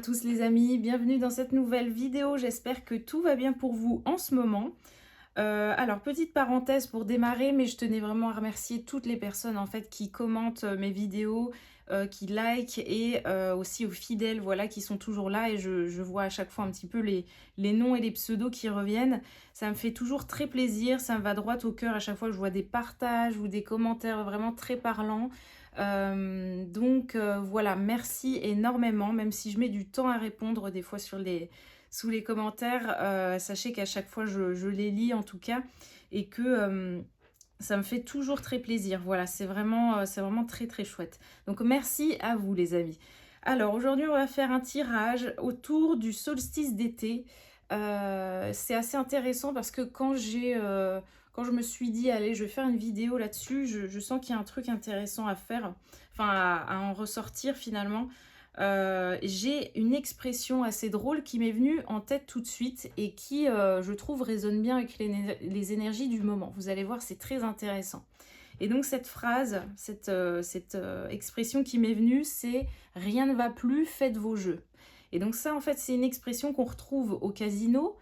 tous les amis, bienvenue dans cette nouvelle vidéo, j'espère que tout va bien pour vous en ce moment. Alors petite parenthèse pour démarrer, mais je tenais vraiment à remercier toutes les personnes en fait qui commentent mes vidéos, qui like et aussi aux fidèles voilà, qui sont toujours là et je vois à chaque fois un petit peu les noms et les pseudos qui reviennent. Ça me fait toujours très plaisir, ça me va droit au cœur à chaque fois que je vois des partages ou des commentaires vraiment très parlants. Voilà, merci énormément, même si je mets du temps à répondre des fois sous les commentaires, sachez qu'à chaque fois je les lis en tout cas et que ça me fait toujours très plaisir. Voilà, c'est vraiment très très chouette. Donc merci à vous les amis. Alors aujourd'hui on va faire un tirage autour du solstice d'été. C'est assez intéressant parce que quand je me suis dit, allez, je vais faire une vidéo là-dessus, je sens qu'il y a un truc intéressant à faire, enfin à en ressortir finalement. J'ai une expression assez drôle qui m'est venue en tête tout de suite et qui, je trouve, résonne bien avec les énergies du moment. Vous allez voir, c'est très intéressant. Et donc cette phrase, cette expression qui m'est venue, c'est « Rien ne va plus, faites vos jeux ». Et donc ça, en fait, c'est une expression qu'on retrouve au casino,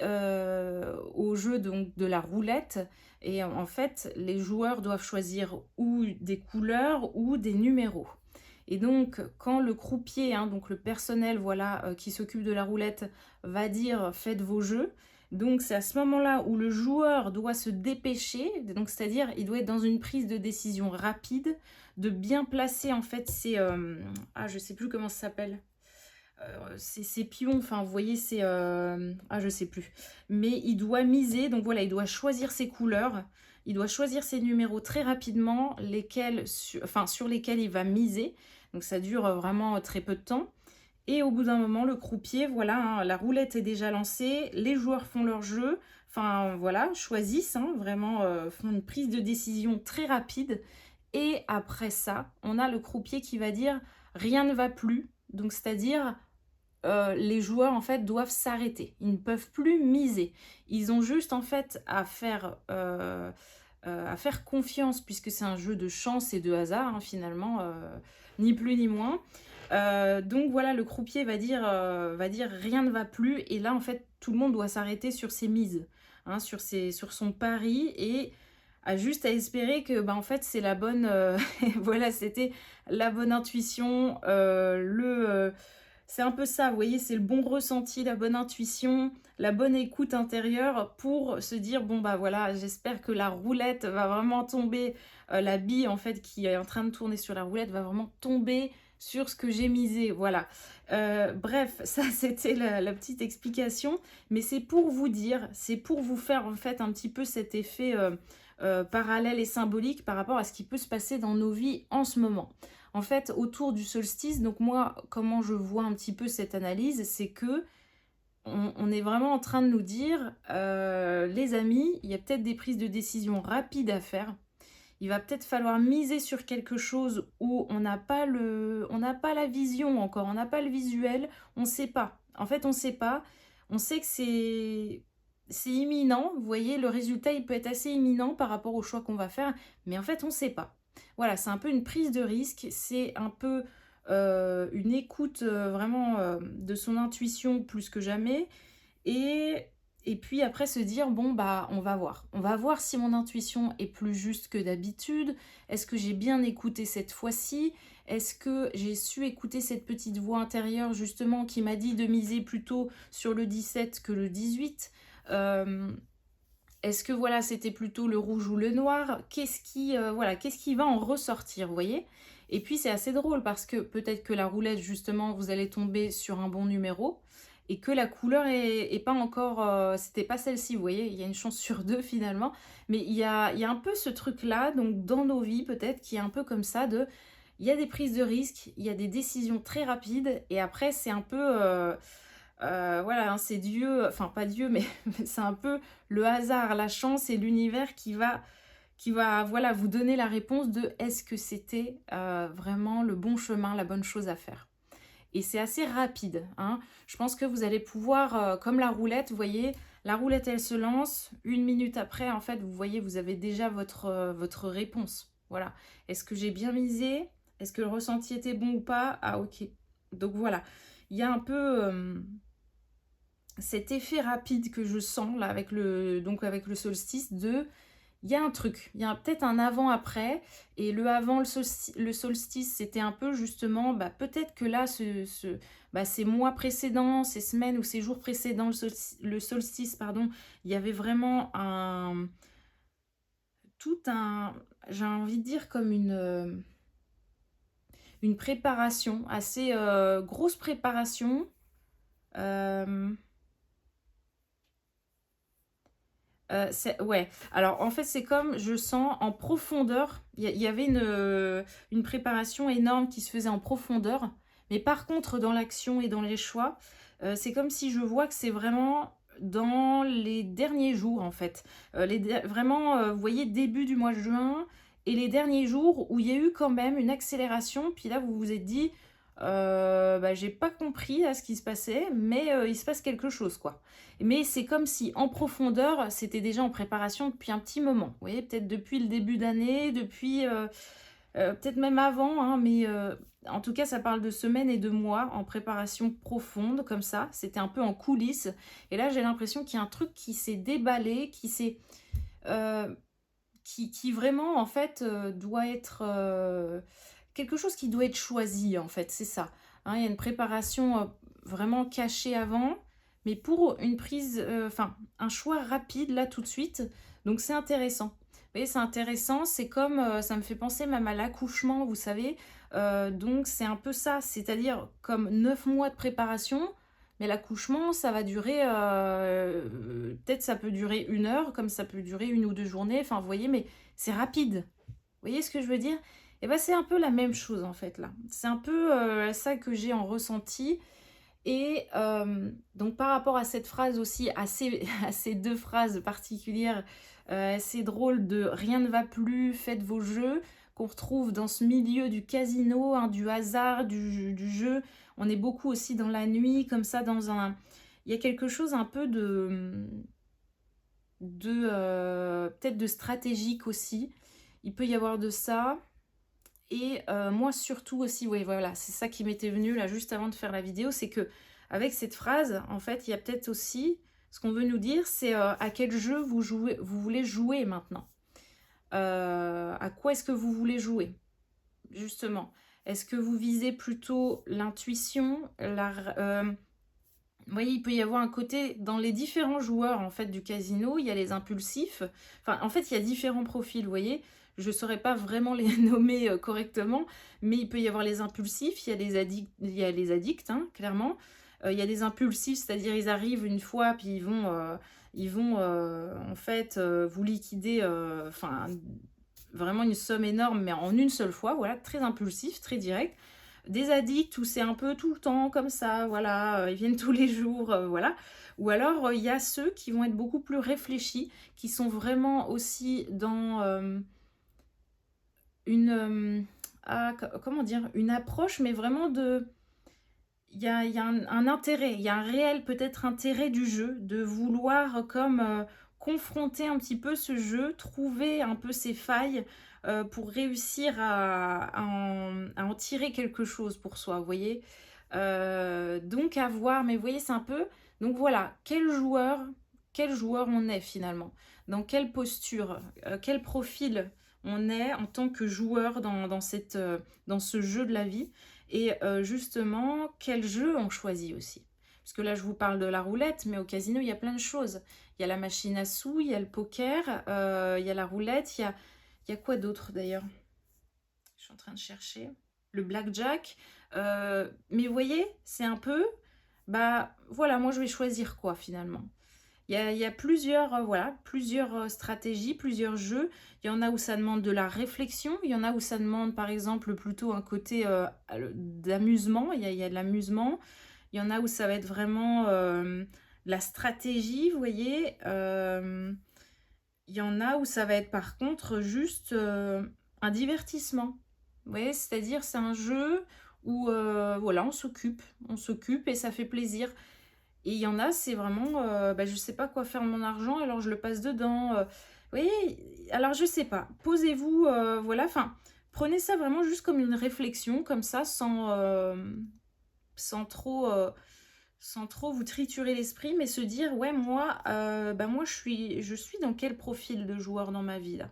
au jeu donc, de la roulette. Et en fait, les joueurs doivent choisir ou des couleurs ou des numéros. Et donc, quand le croupier, hein, donc le personnel voilà, qui s'occupe de la roulette, va dire « faites vos jeux », donc c'est à ce moment-là où le joueur doit se dépêcher, donc c'est-à-dire il doit être dans une prise de décision rapide, de bien placer en fait je sais plus comment ça s'appelle, ces pions, enfin vous voyez c'est je sais plus, mais il doit miser, donc voilà, il doit choisir ses couleurs, il doit choisir ses numéros très rapidement, sur lesquels il va miser, donc ça dure vraiment très peu de temps. Et au bout d'un moment, le croupier, voilà, hein, la roulette est déjà lancée, les joueurs font leur jeu, enfin voilà, choisissent, hein, vraiment, font une prise de décision très rapide. Et après ça, on a le croupier qui va dire « rien ne va plus », donc c'est-à-dire les joueurs en fait doivent s'arrêter, ils ne peuvent plus miser. Ils ont juste en fait à faire confiance, puisque c'est un jeu de chance et de hasard, hein, finalement, ni plus ni moins. Donc voilà, le croupier va dire rien ne va plus, et là en fait tout le monde doit s'arrêter sur ses mises, hein, sur son pari, et a juste à espérer que en fait c'est la bonne voilà, c'était la bonne intuition, c'est un peu ça, vous voyez, c'est le bon ressenti, la bonne intuition, la bonne écoute intérieure pour se dire, bon bah voilà, j'espère que la roulette va vraiment tomber, la bille en fait qui est en train de tourner sur la roulette va vraiment tomber sur ce que j'ai misé, voilà. Bref, ça c'était la petite explication, mais c'est pour vous dire, c'est pour vous faire en fait un petit peu cet effet parallèle et symbolique par rapport à ce qui peut se passer dans nos vies en ce moment. En fait, autour du solstice, donc moi, comment je vois un petit peu cette analyse, c'est que on est vraiment en train de nous dire, les amis, il y a peut-être des prises de décision rapides à faire. Il va peut-être falloir miser sur quelque chose où on n'a pas la vision encore, on n'a pas le visuel, on ne sait pas. En fait, on ne sait pas. On sait que c'est imminent. Vous voyez, le résultat, il peut être assez imminent par rapport au choix qu'on va faire, mais en fait, on ne sait pas. Voilà, c'est un peu une prise de risque, c'est un peu une écoute vraiment de son intuition plus que jamais. Et puis après se dire, bon bah on va voir. On va voir si mon intuition est plus juste que d'habitude. Est-ce que j'ai bien écouté cette fois-ci? Est-ce que j'ai su écouter cette petite voix intérieure justement qui m'a dit de miser plutôt sur le 17 que le 18? Est-ce que voilà, c'était plutôt le rouge ou le noir? Qu'est-ce qui va en ressortir, vous voyez? Et puis c'est assez drôle parce que peut-être que la roulette, justement, vous allez tomber sur un bon numéro et que la couleur est pas encore, c'était pas celle-ci, vous voyez? Il y a une chance sur deux finalement. Mais il y a un peu ce truc-là, donc dans nos vies peut-être, qui est un peu comme ça, il y a des prises de risques, il y a des décisions très rapides et après c'est un peu... voilà, hein, c'est Dieu, enfin pas Dieu, mais c'est un peu le hasard, la chance et l'univers qui va voilà, vous donner la réponse de est-ce que c'était vraiment le bon chemin, la bonne chose à faire. Et c'est assez rapide, hein. Je pense que vous allez pouvoir, comme la roulette, vous voyez, la roulette elle se lance, 1 minute après, en fait, vous voyez, vous avez déjà votre réponse. Voilà. Est-ce que j'ai bien misé? Est-ce que le ressenti était bon ou pas? Ah ok. Donc voilà. il y a un peu cet effet rapide que je sens là avec le solstice de il y a un truc, il y a peut-être un avant-après, et le avant, le solstice, c'était un peu justement, bah, peut-être que là, bah, ces mois précédents, ces semaines ou ces jours précédents, le solstice, pardon, il y avait vraiment tout un, j'ai envie de dire comme une préparation, assez grosse préparation. euh, ouais, alors en fait c'est comme je sens en profondeur, il y avait une préparation énorme qui se faisait en profondeur, mais par contre dans l'action et dans les choix, c'est comme si je vois que c'est vraiment dans les derniers jours en fait. Vraiment, vous voyez, début du mois de juin et les derniers jours où il y a eu quand même une accélération, puis là vous vous êtes dit, bah, j'ai pas compris à ce qui se passait, mais il se passe quelque chose quoi. Mais c'est comme si en profondeur, c'était déjà en préparation depuis un petit moment. Vous voyez, peut-être depuis le début d'année, depuis peut-être même avant, hein, mais en tout cas, ça parle de semaines et de mois en préparation profonde, comme ça. C'était un peu en coulisses. Et là, j'ai l'impression qu'il y a un truc qui s'est déballé, euh, qui vraiment, en fait, doit être quelque chose qui doit être choisi, en fait. C'est ça. Hein, il y a une préparation vraiment cachée avant, mais pour une prise, enfin, un choix rapide, là, tout de suite. Donc, c'est intéressant. Vous voyez, c'est intéressant. C'est comme, ça me fait penser même à l'accouchement, vous savez. Donc, c'est un peu ça. C'est-à-dire comme 9 mois de préparation. Mais l'accouchement, ça va durer, peut-être ça peut durer 1 heure, comme ça peut durer 1 ou 2 journées. Enfin, vous voyez, mais c'est rapide. Vous voyez ce que je veux dire? Et ben c'est un peu la même chose en fait là. C'est un peu ça que j'ai en ressenti. Et donc par rapport à cette phrase aussi, à ces deux phrases particulières, assez drôles de rien ne va plus, faites vos jeux, qu'on retrouve dans ce milieu du casino, hein, du hasard, du jeu. On est beaucoup aussi dans la nuit, comme ça, dans un... Il y a quelque chose un peu de peut-être de stratégique aussi. Il peut y avoir de ça. Et moi surtout aussi, oui voilà, c'est ça qui m'était venu là juste avant de faire la vidéo, c'est que avec cette phrase, en fait, il y a peut-être aussi, ce qu'on veut nous dire, c'est à quel jeu vous voulez jouer maintenant. À quoi est-ce que vous voulez jouer, justement. Est-ce que vous visez plutôt l'intuition, vous voyez, il peut y avoir un côté, dans les différents joueurs en fait du casino, il y a les impulsifs. Enfin, en fait, il y a différents profils, vous voyez. Je ne saurais pas vraiment les nommer correctement, mais il peut y avoir les impulsifs, il y a les addicts, hein, clairement. Il y a des impulsifs, c'est-à-dire ils arrivent une fois, puis ils vont en fait vous liquider, enfin, vraiment une somme énorme, mais en une seule fois, voilà, très impulsif, très direct. Des addicts où c'est un peu tout le temps comme ça, voilà, ils viennent tous les jours, voilà. Ou alors il y a ceux qui vont être beaucoup plus réfléchis, qui sont vraiment aussi dans une, comment dire, une approche, mais vraiment de, il y a un intérêt, il y a un réel peut-être intérêt du jeu, de vouloir comme confronter un petit peu ce jeu, trouver un peu ses failles pour réussir à en tirer quelque chose pour soi, vous voyez. Donc à voir, mais vous voyez, c'est un peu... Donc voilà, quel joueur on est finalement, dans quelle posture, quel profil on est en tant que joueur dans ce jeu de la vie. Et justement, quel jeu on choisit aussi. Parce que là, je vous parle de la roulette, mais au casino, il y a plein de choses. Il y a la machine à sous, il y a le poker, il y a la roulette, il y a quoi d'autre d'ailleurs? Je suis en train de chercher. Le blackjack. Mais vous voyez, c'est un peu... Bah voilà, moi je vais choisir quoi finalement. Il y a plusieurs, voilà, plusieurs stratégies, plusieurs jeux. Il y en a où ça demande de la réflexion. Il y en a où ça demande, par exemple, plutôt un côté d'amusement. Il y a de l'amusement. Il y en a où ça va être vraiment la stratégie, vous voyez. Il y en a où ça va être, par contre, juste un divertissement. Vous voyez, c'est-à-dire, c'est un jeu où, voilà, on s'occupe et ça fait plaisir. Et il y en a, c'est vraiment, bah, je sais pas quoi faire de mon argent, alors je le passe dedans. Vous voyez, alors je sais pas. Posez-vous, voilà, enfin, prenez ça vraiment juste comme une réflexion, comme ça, sans trop vous triturer l'esprit, mais se dire: «Ouais, moi, moi, je suis dans quel profil de joueur dans ma vie, là?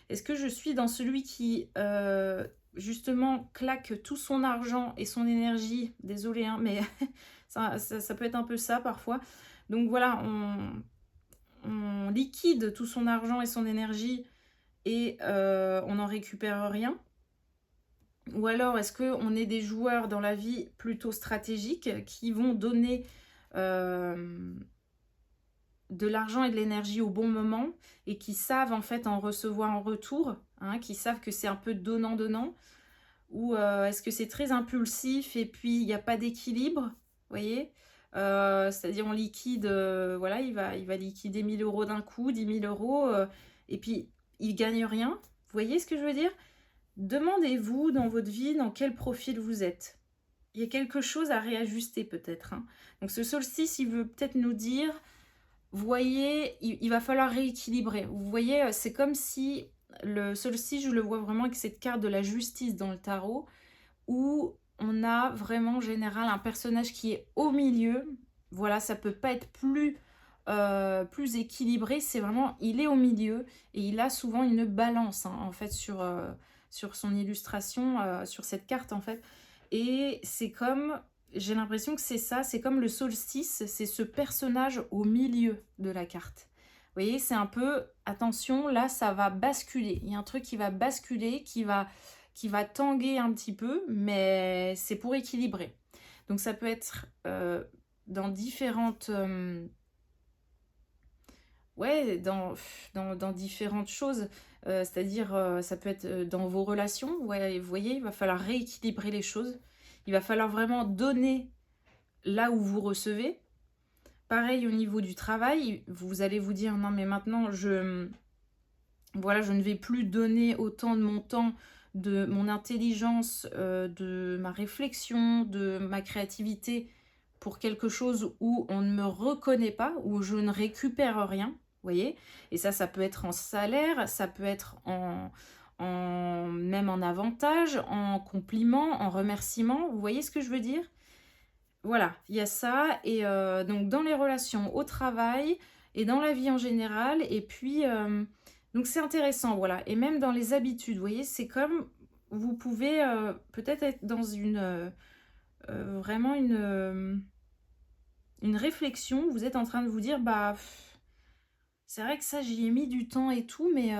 Est-ce que je suis dans celui qui, justement, claque tout son argent et son énergie?» Désolée, hein, mais ça peut être un peu ça, parfois. Donc voilà, on liquide tout son argent et son énergie et on n'en récupère rien. Ou alors est-ce qu'on est des joueurs dans la vie plutôt stratégiques qui vont donner, hem, de l'argent et de l'énergie au bon moment et qui savent en fait en recevoir en retour, hein, qui savent que c'est un peu donnant-donnant? Ou, est-ce que c'est très impulsif et puis il y a pas d'équilibre? Vous voyez? C'est-à-dire on liquide, voilà, il va liquider 1 000 € d'un coup, 10 000 €, et puis il gagne rien. Vous voyez ce que je veux dire? Demandez-vous dans votre vie dans quel profil vous êtes. Il y a quelque chose à réajuster peut-être, hein. Donc ce solstice, il veut peut-être nous dire, vous voyez, il va falloir rééquilibrer. Vous voyez, c'est comme si le solstice, je le vois vraiment avec cette carte de la justice dans le tarot, où on a vraiment en général un personnage qui est au milieu. Voilà, ça peut pas être plus équilibré, c'est vraiment il est au milieu et il a souvent une balance, hein, en fait sur son illustration, sur cette carte en fait. Et c'est comme j'ai l'impression que c'est ça, c'est comme le solstice, c'est ce personnage au milieu de la carte. Vous voyez, c'est un peu attention, là ça va basculer. Il y a un truc qui va basculer, qui va tanguer un petit peu, mais c'est pour équilibrer. Donc ça peut être dans différentes ouais, dans différentes choses, c'est-à-dire, ça peut être, dans vos relations, ouais, vous voyez, il va falloir rééquilibrer les choses. Il va falloir vraiment donner là où vous recevez. Pareil au niveau du travail, vous allez vous dire: «Non mais maintenant voilà, je ne vais plus donner autant de mon temps, de mon intelligence, de ma réflexion, de ma créativité pour quelque chose où on ne me reconnaît pas, où je ne récupère rien». Vous voyez? Et ça peut être en salaire, ça peut être même en avantage, en compliments, en remerciements. Vous voyez ce que je veux dire? Voilà, il y a ça et donc dans les relations au travail et dans la vie en général et puis, donc c'est intéressant, voilà et même dans les habitudes, vous voyez? C'est comme vous pouvez, peut-être être dans vraiment une réflexion où vous êtes en train de vous dire: «Bah, c'est vrai que ça j'y ai mis du temps et tout mais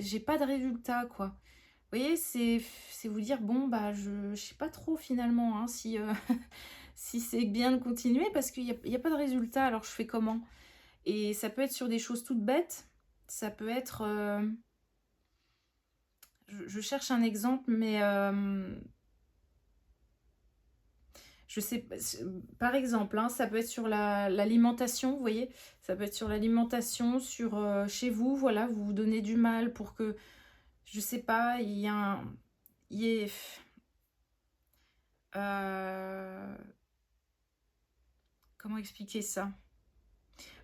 j'ai pas de résultat, quoi». Vous voyez? C'est vous dire: «Bon, bah, je sais pas trop finalement, hein, si, si c'est bien de continuer parce qu'il y a pas de résultat, alors je fais comment?» Et ça peut être sur des choses toutes bêtes, ça peut être, je cherche un exemple, mais je sais pas, par exemple, hein, ça peut être sur l'alimentation, vous voyez? Ça peut être sur l'alimentation, sur, chez vous, voilà, vous vous donnez du mal pour que, je sais pas, il y ait, comment expliquer ça?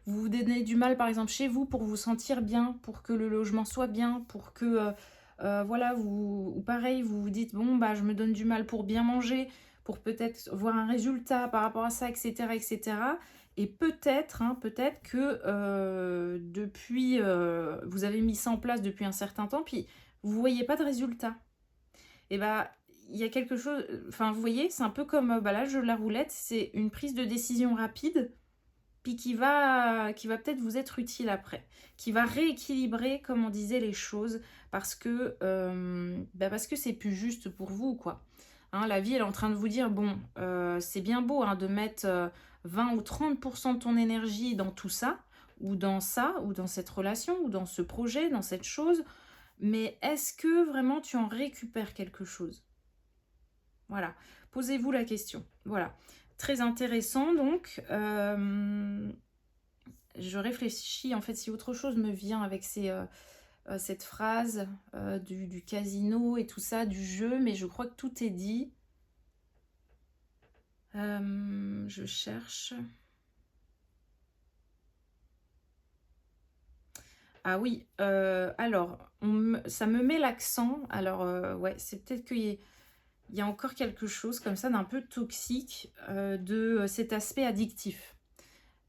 Vous vous donnez du mal, par exemple, chez vous pour vous sentir bien, pour que le logement soit bien, pour que, voilà, ou pareil, vous vous dites: «Bon, bah, je me donne du mal pour bien manger, pour peut-être voir un résultat par rapport à ça» et cetera et peut-être, hein, peut-être que, depuis, vous avez mis ça en place depuis un certain temps, puis vous voyez pas de résultat et bah, il y a quelque chose, enfin, vous voyez, c'est un peu comme, bah, là, je la roulette, c'est une prise de décision rapide puis qui va peut-être vous être utile après, qui va rééquilibrer, comme on disait, les choses parce que c'est plus juste pour vous, quoi. Hein, la vie, elle est en train de vous dire: «Bon, c'est bien beau, hein, de mettre, 20 ou 30 de ton énergie dans tout ça, ou dans cette relation, ou dans ce projet, dans cette chose, mais est-ce que vraiment tu en récupères quelque chose?» Voilà, posez-vous la question. Voilà. Très intéressant donc, je réfléchis en fait si autre chose me vient avec cette phrase, du casino et tout ça, du jeu, mais je crois que tout est dit. Je cherche. Ah oui, alors ça me met l'accent, alors, ouais, c'est peut-être qu'il y ait il y a encore quelque chose comme ça d'un peu toxique, de cet aspect addictif.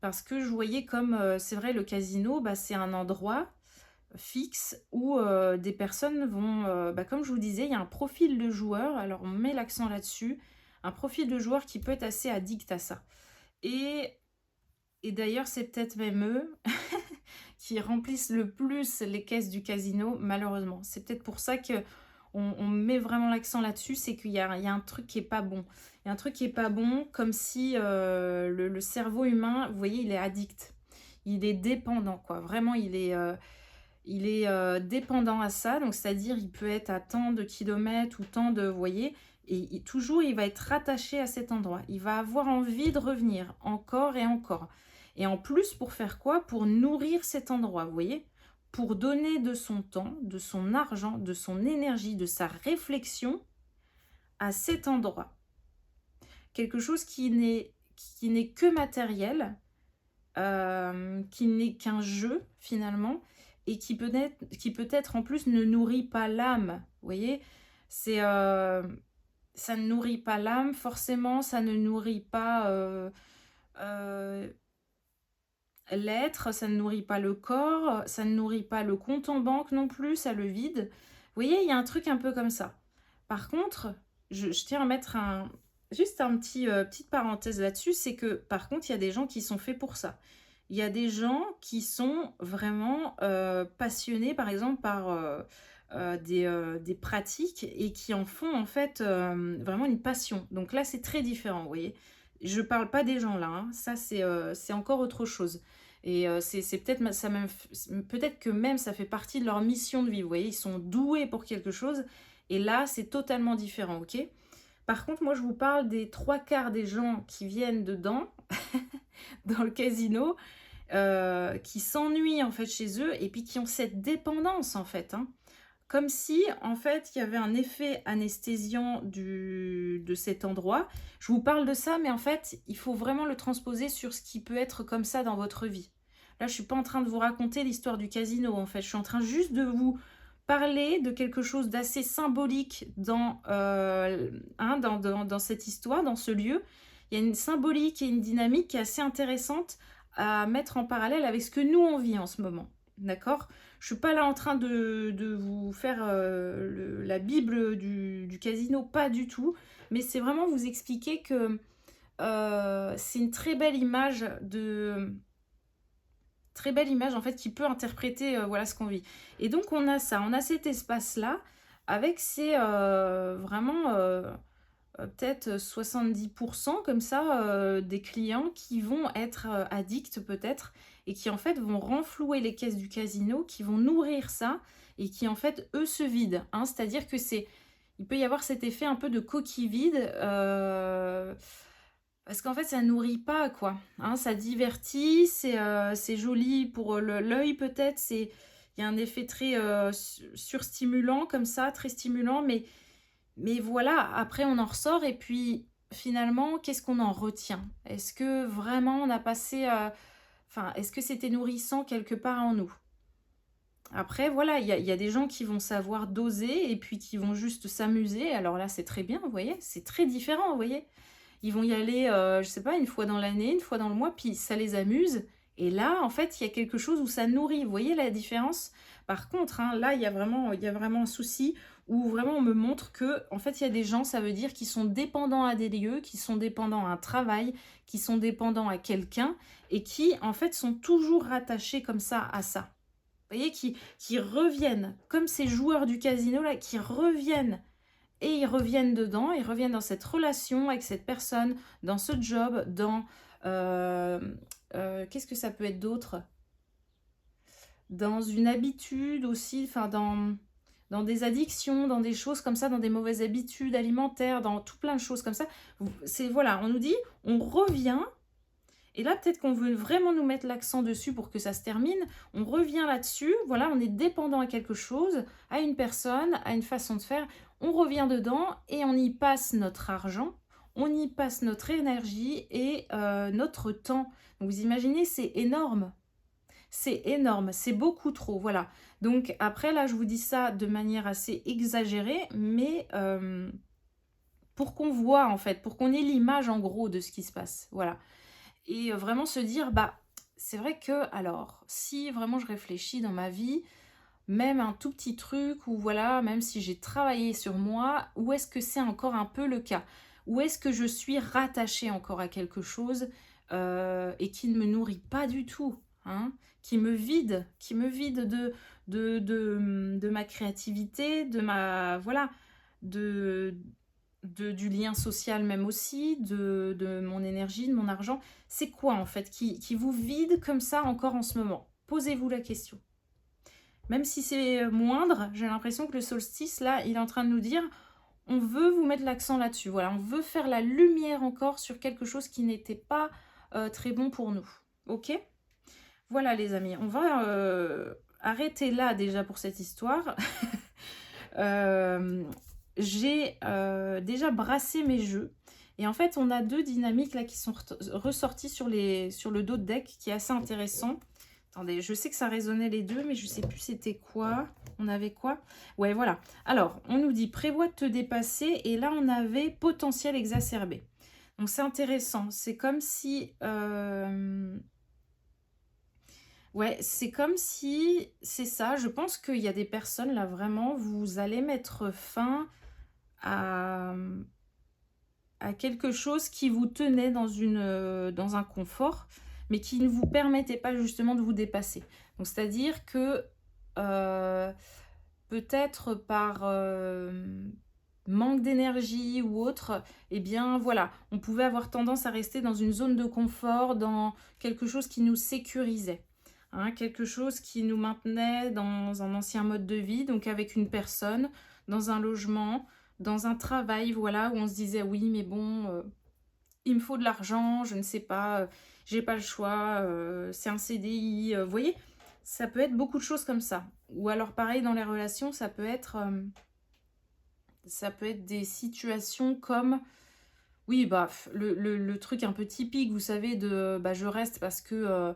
Parce que je voyais comme, c'est vrai le casino, bah, c'est un endroit fixe où, des personnes vont, bah, comme je vous disais, il y a un profil de joueur, alors on met l'accent là-dessus, un profil de joueur qui peut être assez addict à ça. Et d'ailleurs, c'est peut-être même eux qui remplissent le plus les caisses du casino, malheureusement. C'est peut-être pour ça que on met vraiment l'accent là-dessus, c'est qu'il y a un truc qui est pas bon. Il y a un truc qui est pas bon, comme si le cerveau humain, vous voyez, il est addict. Il est dépendant, quoi. Vraiment, il est dépendant à ça. Donc, c'est-à-dire, il peut être à tant de kilomètres ou tant de, vous voyez, et toujours, il va être rattaché à cet endroit. Il va avoir envie de revenir encore et encore. Et en plus, pour faire quoi? Pour nourrir cet endroit, vous voyez? Pour donner de son temps, de son argent, de son énergie, de sa réflexion à cet endroit. Quelque chose qui n'est que matériel, qui n'est qu'un jeu finalement, et qui peut-être en plus ne nourrit pas l'âme. Vous voyez? C'est, ça ne nourrit pas l'âme forcément, ça ne nourrit pas, heu, l'être, ça ne nourrit pas le corps, ça ne nourrit pas le compte en banque non plus, ça le vide. Vous voyez, il y a un truc un peu comme ça. Par contre, je tiens à mettre juste un petite parenthèse là-dessus, c'est que par contre, il y a des gens qui sont faits pour ça. Il y a des gens qui sont vraiment passionnés, par exemple, par des pratiques et qui en font en fait vraiment une passion. Donc là, c'est très différent, vous voyez. Je parle pas des gens là, hein. Ça c'est encore autre chose. Et c'est peut-être ça même, peut-être que même ça fait partie de leur mission de vie. Vous voyez, ils sont doués pour quelque chose. Et là, c'est totalement différent, ok? Par contre, moi, je vous parle des trois quarts des gens qui viennent dedans, dans le casino, qui s'ennuient en fait chez eux et puis qui ont cette dépendance en fait, hein. Comme si, en fait, il y avait un effet anesthésiant de cet endroit. Je vous parle de ça, mais en fait, il faut vraiment le transposer sur ce qui peut être comme ça dans votre vie. Là, je suis pas en train de vous raconter l'histoire du casino, en fait. Je suis en train juste de vous parler de quelque chose d'assez symbolique dans cette histoire, dans ce lieu. Il y a une symbolique et une dynamique qui est assez intéressante à mettre en parallèle avec ce que nous, on vit en ce moment. D'accord? Je suis pas là en train de vous faire la Bible du casino, pas du tout. Mais c'est vraiment vous expliquer que c'est une très belle image en fait qui peut interpréter voilà ce qu'on vit. Et donc on a ça, on a cet espace-là avec ces vraiment peut-être 70% comme ça des clients qui vont être addicts peut-être et qui en fait vont renflouer les caisses du casino, qui vont nourrir ça et qui en fait eux se vident, hein. C'est-à-dire que il peut y avoir cet effet un peu de coquille vide parce qu'en fait ça nourrit pas quoi, hein. Ça divertit, c'est joli pour l'œil peut-être, il y a un effet très surstimulant comme ça, très stimulant, mais voilà, après on en ressort et puis finalement, qu'est-ce qu'on en retient? Est-ce que vraiment on a passé, enfin, est-ce que c'était nourrissant quelque part en nous? Après voilà, il y a des gens qui vont savoir doser et puis qui vont juste s'amuser. Alors là, c'est très bien, vous voyez? C'est très différent, vous voyez? Ils vont y aller, je sais pas, une fois dans l'année, une fois dans le mois, puis ça les amuse. Et là, en fait, il y a quelque chose où ça nourrit. Vous voyez la différence? Par contre, hein, là, il y a vraiment un souci où vraiment on me montre que, en fait, il y a des gens, ça veut dire qu'ils sont dépendants à des lieux, qui sont dépendants à un travail, qui sont dépendants à quelqu'un et qui, en fait, sont toujours rattachés comme ça à ça. Vous voyez, qui reviennent, comme ces joueurs du casino là, qui reviennent et ils reviennent dedans, ils reviennent dans cette relation avec cette personne, dans ce job, euh, qu'est-ce que ça peut être d'autre? Dans une habitude aussi, enfin dans des addictions, dans des choses comme ça, dans des mauvaises habitudes alimentaires, dans tout plein de choses comme ça. Voilà, on nous dit, on revient. Et là, peut-être qu'on veut vraiment nous mettre l'accent dessus pour que ça se termine. On revient là-dessus. Voilà, on est dépendant à quelque chose, à une personne, à une façon de faire. On revient dedans et on y passe notre argent, on y passe notre énergie et notre temps. Donc vous imaginez, c'est énorme. C'est énorme, c'est beaucoup trop, voilà. Donc après, là, je vous dis ça de manière assez exagérée, mais pour qu'on voit en fait, pour qu'on ait l'image en gros de ce qui se passe, voilà. Et vraiment se dire, bah, c'est vrai que alors, si vraiment je réfléchis dans ma vie, même un tout petit truc ou voilà, même si j'ai travaillé sur moi, où est-ce que c'est encore un peu le cas? Où est-ce que je suis rattachée encore à quelque chose, et qui ne me nourrit pas du tout, hein? Qui me vide de ma créativité, de ma voilà, de du lien social même aussi, de mon énergie, de mon argent. C'est quoi en fait qui vous vide comme ça encore en ce moment? Posez-vous la question. Même si c'est moindre, j'ai l'impression que le solstice, là, il est en train de nous dire, on veut vous mettre l'accent là-dessus. Voilà, on veut faire la lumière encore sur quelque chose qui n'était pas très bon pour nous. Ok? Voilà les amis, on va arrêter là déjà pour cette histoire. Euh, j'ai déjà brassé mes jeux. Et en fait, on a deux dynamiques là qui sont ressorties sur le dos de deck, qui est assez intéressant. Attendez, je sais que ça résonnait les deux, mais je sais plus c'était quoi. On avait quoi? Ouais, voilà. Alors, on nous dit prévois de te dépasser, et là, on avait potentiel exacerbé. Donc, c'est intéressant. C'est comme si... Ouais, c'est comme si... C'est ça, je pense qu'il y a des personnes, là, vraiment, vous allez mettre fin à, à quelque chose qui vous tenait dans un confort, mais qui ne vous permettait pas justement de vous dépasser. Donc, c'est-à-dire que peut-être par manque d'énergie ou autre, eh bien voilà, on pouvait avoir tendance à rester dans une zone de confort, dans quelque chose qui nous sécurisait. Hein, quelque chose qui nous maintenait dans un ancien mode de vie, donc avec une personne, dans un logement, dans un travail, voilà, où on se disait oui, mais bon, il me faut de l'argent, je ne sais pas, j'ai pas le choix, c'est un CDI, vous voyez, ça peut être beaucoup de choses comme ça. Ou alors pareil dans les relations, ça peut être des situations comme, oui, bah, le truc un peu typique, vous savez, de bah, je reste parce que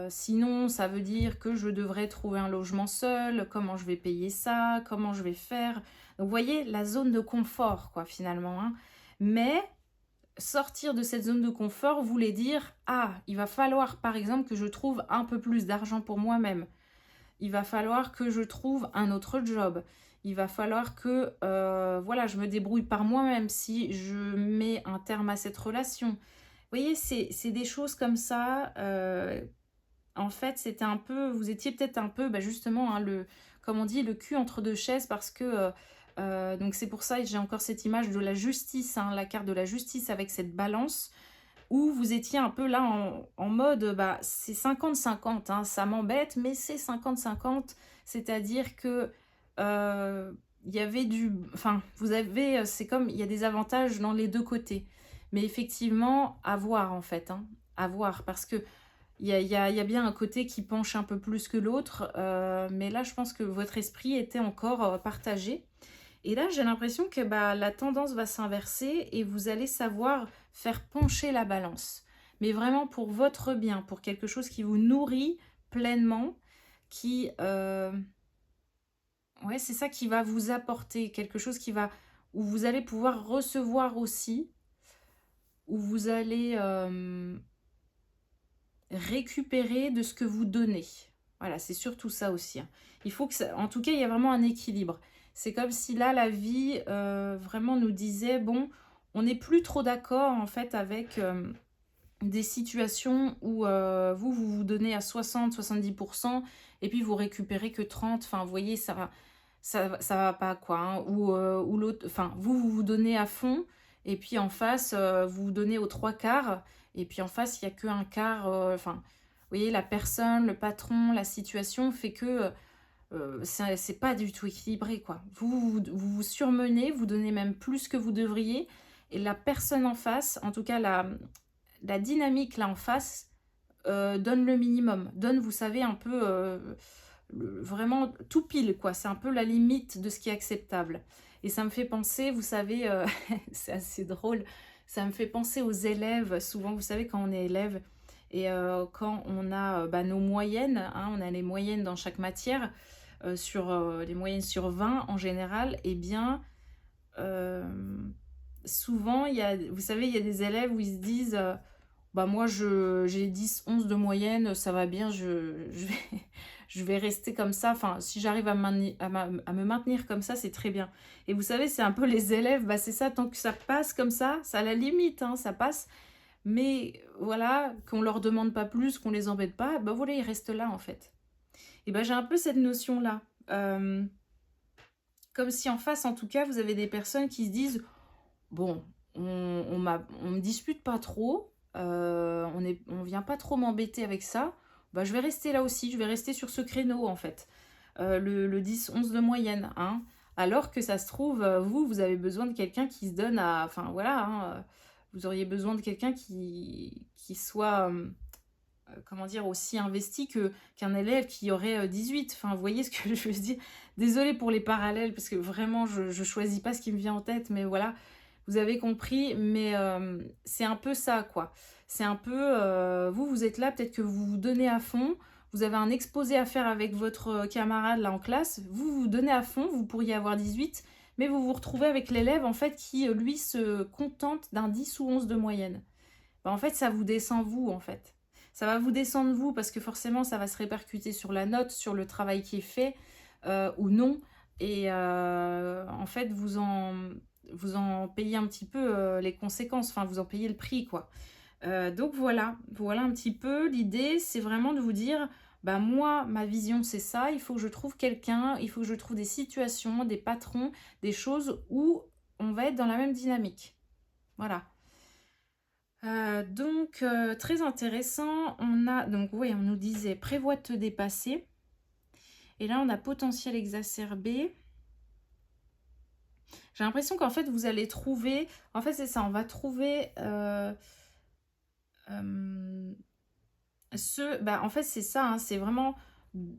sinon, ça veut dire que je devrais trouver un logement seul, comment je vais payer ça, comment je vais faire. Donc, vous voyez, la zone de confort, quoi, finalement. Hein. Mais sortir de cette zone de confort voulait dire, ah, il va falloir, par exemple, que je trouve un peu plus d'argent pour moi-même. Il va falloir que je trouve un autre job. Il va falloir que voilà, je me débrouille par moi-même si je mets un terme à cette relation. Vous voyez, c'est des choses comme ça. En fait, c'était un peu, vous étiez peut-être un peu, bah, justement, hein, comme on dit, le cul entre deux chaises, parce que, donc c'est pour ça que j'ai encore cette image de la justice, hein, la carte de la justice avec cette balance, où vous étiez un peu là en mode, bah, c'est 50-50, hein, ça m'embête, mais c'est 50-50, c'est-à-dire que il y avait enfin, vous avez, c'est comme, il y a des avantages dans les deux côtés, mais effectivement, à voir en fait, hein, à voir, parce que il y a bien un côté qui penche un peu plus que l'autre, mais là, je pense que votre esprit était encore partagé. Et là, j'ai l'impression que bah, la tendance va s'inverser et vous allez savoir faire pencher la balance. Mais vraiment pour votre bien, pour quelque chose qui vous nourrit pleinement, qui... ouais, c'est ça qui va vous apporter, quelque chose qui va... où vous allez pouvoir recevoir aussi, où vous allez récupérer de ce que vous donnez. Voilà, c'est surtout ça aussi. Hein. Il faut que ça... En tout cas, il y a vraiment un équilibre. C'est comme si là, la vie vraiment nous disait, bon, on n'est plus trop d'accord en fait avec des situations où vous donnez à 60-70% et puis vous récupérez que 30%. Enfin, vous voyez, ça va pas quoi. Hein. Ou l'autre, enfin, vous donnez à fond et puis en face, vous vous donnez aux trois quarts et puis en face, il n'y a qu'un quart. Enfin, vous voyez, la personne, le patron, la situation fait que c'est pas du tout équilibré, quoi. Vous surmenez, vous donnez même plus que vous devriez, et la personne en face, en tout cas la dynamique là en face, donne le minimum, donne, vous savez, un peu vraiment tout pile, quoi. C'est un peu la limite de ce qui est acceptable. Et ça me fait penser, vous savez, c'est assez drôle, ça me fait penser aux élèves, souvent, vous savez, quand on est élève, et quand on a bah, nos moyennes, hein, on a les moyennes dans chaque matière, les moyennes sur 20 en général, eh bien, souvent, vous savez, il y a des élèves où ils se disent, bah moi j'ai 10, 11 de moyenne, ça va bien, je vais, je vais rester comme ça. Enfin, si j'arrive à me maintenir comme ça, c'est très bien. Et vous savez, c'est un peu les élèves, bah c'est ça, tant que ça passe comme ça, c'est à la limite, hein, ça passe. Mais voilà, qu'on leur demande pas plus, qu'on les embête pas, bah voilà, ils restent là en fait. Et ben j'ai un peu cette notion-là. Euh, Comme si en face, en tout cas, vous avez des personnes qui se disent, bon, on me dispute pas trop, on vient pas trop m'embêter avec ça, bah, je vais rester là aussi, je vais rester sur ce créneau en fait. Le 10, 11 de moyenne, hein. Alors que ça se trouve, vous avez besoin de quelqu'un qui se donne à... Enfin voilà, hein, vous auriez besoin de quelqu'un qui soit, comment dire, aussi investi qu'un élève qui aurait 18. Enfin, vous voyez ce que je veux dire? Désolée pour les parallèles, parce que vraiment, je choisis pas ce qui me vient en tête, mais voilà, vous avez compris. Mais c'est un peu ça, quoi. C'est un peu, vous êtes là, peut-être que vous vous donnez à fond, vous avez un exposé à faire avec votre camarade là en classe, vous vous donnez à fond, vous pourriez avoir 18, mais vous vous retrouvez avec l'élève, en fait, qui, lui, se contente d'un 10 ou 11 de moyenne. Bah, en fait, ça vous descend vous, en fait. Ça va vous descendre vous parce que forcément, ça va se répercuter sur la note, sur le travail qui est fait ou non. Et en fait, vous en payez un petit peu les conséquences. Enfin, vous en payez le prix, quoi. Donc voilà un petit peu. L'idée, c'est vraiment de vous dire, bah moi, ma vision, c'est ça. Il faut que je trouve quelqu'un, il faut que je trouve des situations, des patrons, des choses où on va être dans la même dynamique. Voilà. Donc, très intéressant. Donc oui, on nous disait prévois de te dépasser. Et là, on a potentiel exacerbé. J'ai l'impression qu'en fait, vous allez trouver. En fait, c'est ça, on va trouver euh, Bah, en fait, c'est ça, hein, c'est vraiment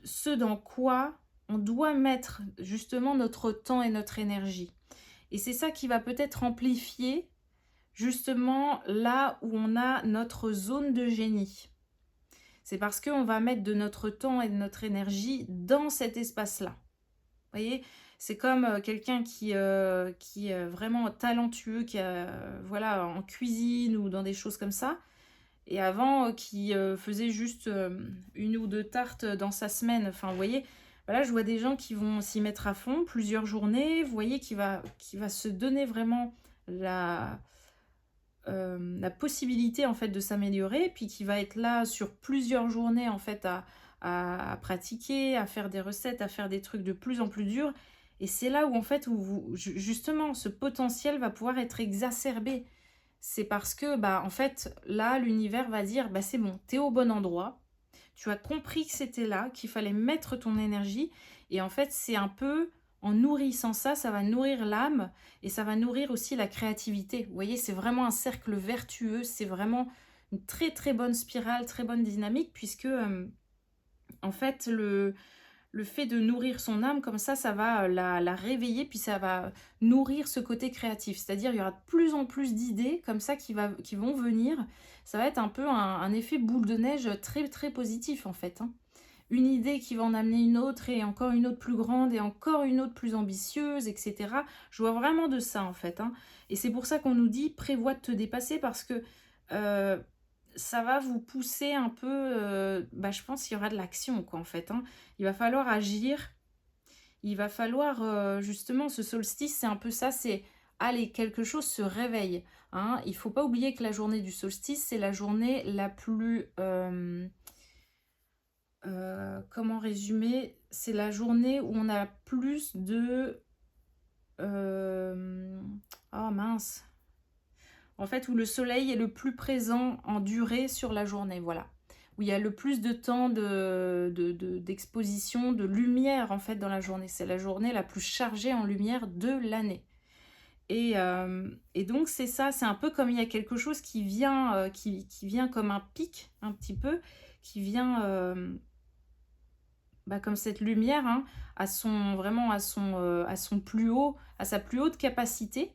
ce dans quoi on doit mettre justement notre temps et notre énergie. Et c'est ça qui va peut-être amplifier justement là où on a notre zone de génie. C'est parce qu'on va mettre de notre temps et de notre énergie dans cet espace-là. Vous voyez, c'est comme quelqu'un qui est vraiment talentueux, qui voilà, en cuisine ou dans des choses comme ça, et avant qui faisait juste une ou deux tartes dans sa semaine. Enfin, vous voyez, voilà, je vois des gens qui vont s'y mettre à fond, plusieurs journées, vous voyez, qui va se donner vraiment la possibilité en fait de s'améliorer, puis qui va être là sur plusieurs journées en fait à pratiquer, à faire des recettes, à faire des trucs de plus en plus durs. Et c'est là où en fait justement ce potentiel va pouvoir être exacerbé. C'est parce que bah en fait là l'univers va dire bah c'est bon, t'es au bon endroit, tu as compris que c'était là, qu'il fallait mettre ton énergie. Et en fait c'est un peu en nourrissant ça, ça va nourrir l'âme et ça va nourrir aussi la créativité. Vous voyez, c'est vraiment un cercle vertueux, c'est vraiment une très très bonne spirale, très bonne dynamique, puisque en fait le fait de nourrir son âme comme ça va la réveiller, puis ça va nourrir ce côté créatif. C'est-à-dire il y aura de plus en plus d'idées comme ça qui vont venir. Ça va être un peu un effet boule de neige très très positif en fait, hein. Une idée qui va en amener une autre et encore une autre plus grande et encore une autre plus ambitieuse, etc. Je vois vraiment de ça en fait, hein. Et c'est pour ça qu'on nous dit prévois de te dépasser parce que euh, ça va vous pousser un peu, bah, je pense qu'il y aura de l'action quoi en fait, hein. Il va falloir agir, il va falloir justement ce solstice, c'est un peu ça, c'est allez, quelque chose se réveille, hein. Il faut pas oublier que la journée du solstice, c'est la journée la plus... comment résumer? C'est la journée où on a plus de... Oh mince. En fait, où le soleil est le plus présent en durée sur la journée, voilà. Où il y a le plus de temps d'exposition, de lumière en fait dans la journée. C'est la journée la plus chargée en lumière de l'année. Et donc c'est ça, c'est un peu comme il y a quelque chose qui vient, qui vient comme un pic un petit peu, qui vient bah, comme cette lumière, hein, vraiment à son plus haut, à sa plus haute capacité.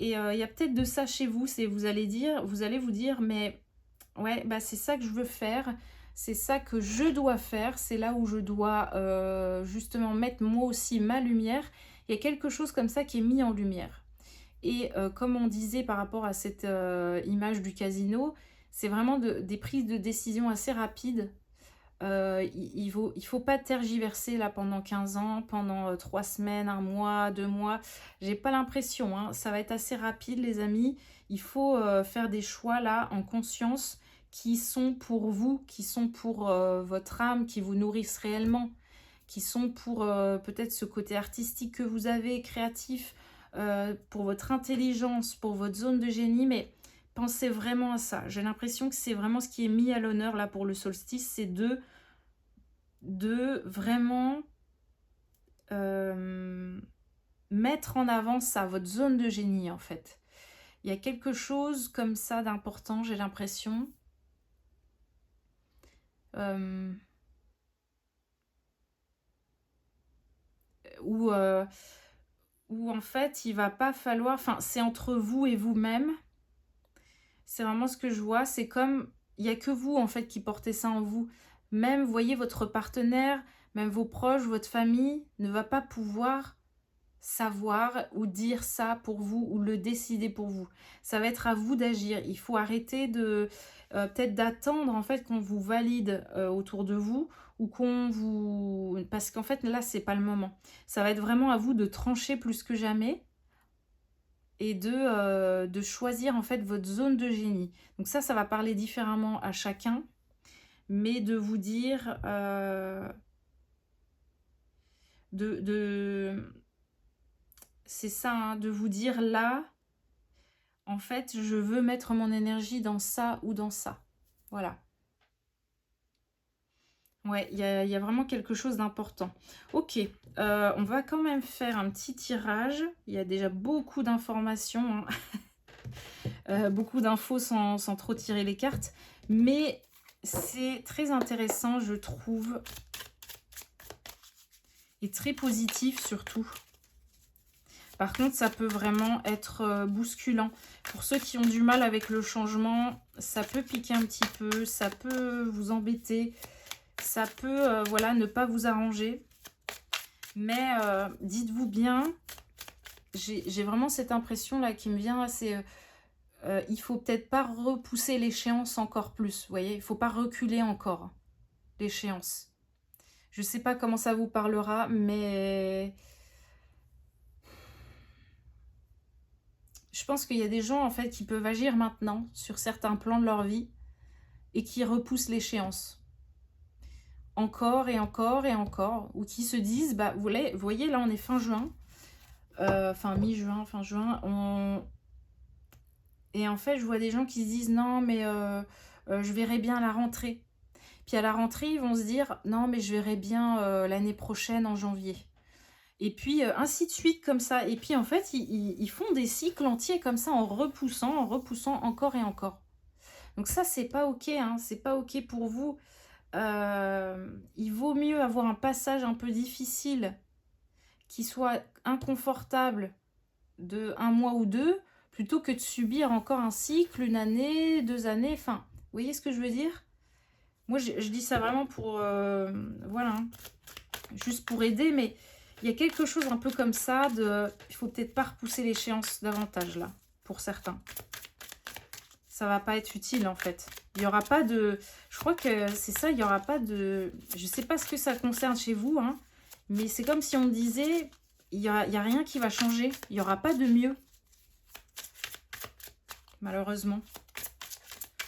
Et il y a peut-être de ça chez vous, c'est vous allez vous dire, mais ouais, bah c'est ça que je veux faire, c'est ça que je dois faire, c'est là où je dois justement mettre moi aussi ma lumière. Il y a quelque chose comme ça qui est mis en lumière. Et comme on disait par rapport à cette, image du casino, c'est vraiment des prises de décision assez rapides. Il faut pas tergiverser là pendant 15 ans, pendant, 3 semaines, un mois, 2 mois. J'ai pas l'impression, hein. Ça va être assez rapide les amis. Il faut, faire des choix là en conscience qui sont pour vous, qui sont pour, votre âme, qui vous nourrissent réellement, qui sont pour, peut-être ce côté artistique que vous avez, créatif, pour votre intelligence, pour votre zone de génie, mais pensez vraiment à ça. J'ai l'impression que c'est vraiment ce qui est mis à l'honneur là pour le solstice, c'est de vraiment, mettre en avant ça, votre zone de génie en fait. Il y a quelque chose comme ça d'important, j'ai l'impression, hem, où, où en fait il va pas falloir, enfin c'est entre vous et vous-même. C'est vraiment ce que je vois, c'est comme il y a que vous en fait qui portez ça en vous. Même, vous voyez, votre partenaire, même vos proches, votre famille ne va pas pouvoir savoir ou dire ça pour vous ou le décider pour vous. Ça va être à vous d'agir. Il faut arrêter de peut-être d'attendre en fait qu'on vous valide autour de vous ou qu'on vous, parce qu'en fait là c'est pas le moment. Ça va être vraiment à vous de trancher plus que jamais et de choisir en fait votre zone de génie. Donc ça va parler différemment à chacun, mais de vous dire, de c'est ça, hein, de vous dire là, en fait, je veux mettre mon énergie dans ça ou dans ça. Voilà. Ouais, il y a vraiment quelque chose d'important. Ok, on va quand même faire un petit tirage. Il y a déjà beaucoup d'informations, hein. Beaucoup d'infos sans trop tirer les cartes. Mais c'est très intéressant, je trouve. Et très positif surtout. Par contre, ça peut vraiment être bousculant. Pour ceux qui ont du mal avec le changement, ça peut piquer un petit peu, ça peut vous embêter, ça peut voilà, ne pas vous arranger. Mais dites-vous bien, j'ai vraiment cette impression-là qui me vient assez... il faut peut-être pas repousser l'échéance encore plus, vous voyez. Il ne faut pas reculer encore l'échéance. Je ne sais pas comment ça vous parlera, mais... je pense qu'il y a des gens en fait qui peuvent agir maintenant sur certains plans de leur vie et qui repoussent l'échéance encore et encore et encore, ou qui se disent, bah vous voyez là on est fin juin, fin mi-juin, fin juin, et en fait je vois des gens qui se disent non mais je verrai bien à la rentrée. Puis à la rentrée ils vont se dire non mais je verrai bien l'année prochaine en janvier. Et puis ainsi de suite comme ça. Et puis en fait, ils font des cycles entiers comme ça en repoussant encore et encore. Donc ça, c'est pas ok, hein, c'est pas ok pour vous. Il vaut mieux avoir un passage un peu difficile, qui soit inconfortable de un mois ou deux, plutôt que de subir encore un cycle, une année, 2 années. Enfin, vous voyez ce que je veux dire? Moi, je dis ça vraiment pour... voilà, hein, juste pour aider, mais... il y a quelque chose un peu comme ça, il faut peut-être pas repousser l'échéance davantage là, pour certains. Ça va pas être utile en fait. Il y aura pas de... je crois que c'est ça, il y aura pas de... je sais pas ce que ça concerne chez vous, hein, mais c'est comme si on disait, il y a rien qui va changer. Il y aura pas de mieux. Malheureusement.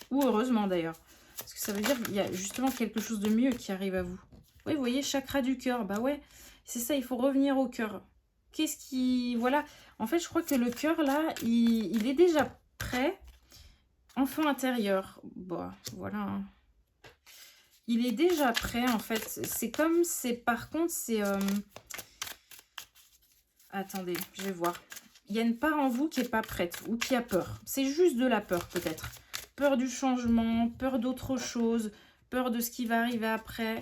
Ou heureusement d'ailleurs. Parce que ça veut dire qu'il y a justement quelque chose de mieux qui arrive à vous. Oui, vous voyez, chakra du cœur. Bah ouais. C'est ça, il faut revenir au cœur. Qu'est-ce qui... voilà. En fait, je crois que le cœur, là, il est déjà prêt. Enfant intérieur. Bah, voilà. Hein. Il est déjà prêt, en fait. C'est comme... c'est par contre, c'est... attendez, je vais voir. Il y a une part en vous qui n'est pas prête ou qui a peur. C'est juste de la peur, peut-être. Peur du changement, peur d'autre chose, peur de ce qui va arriver après...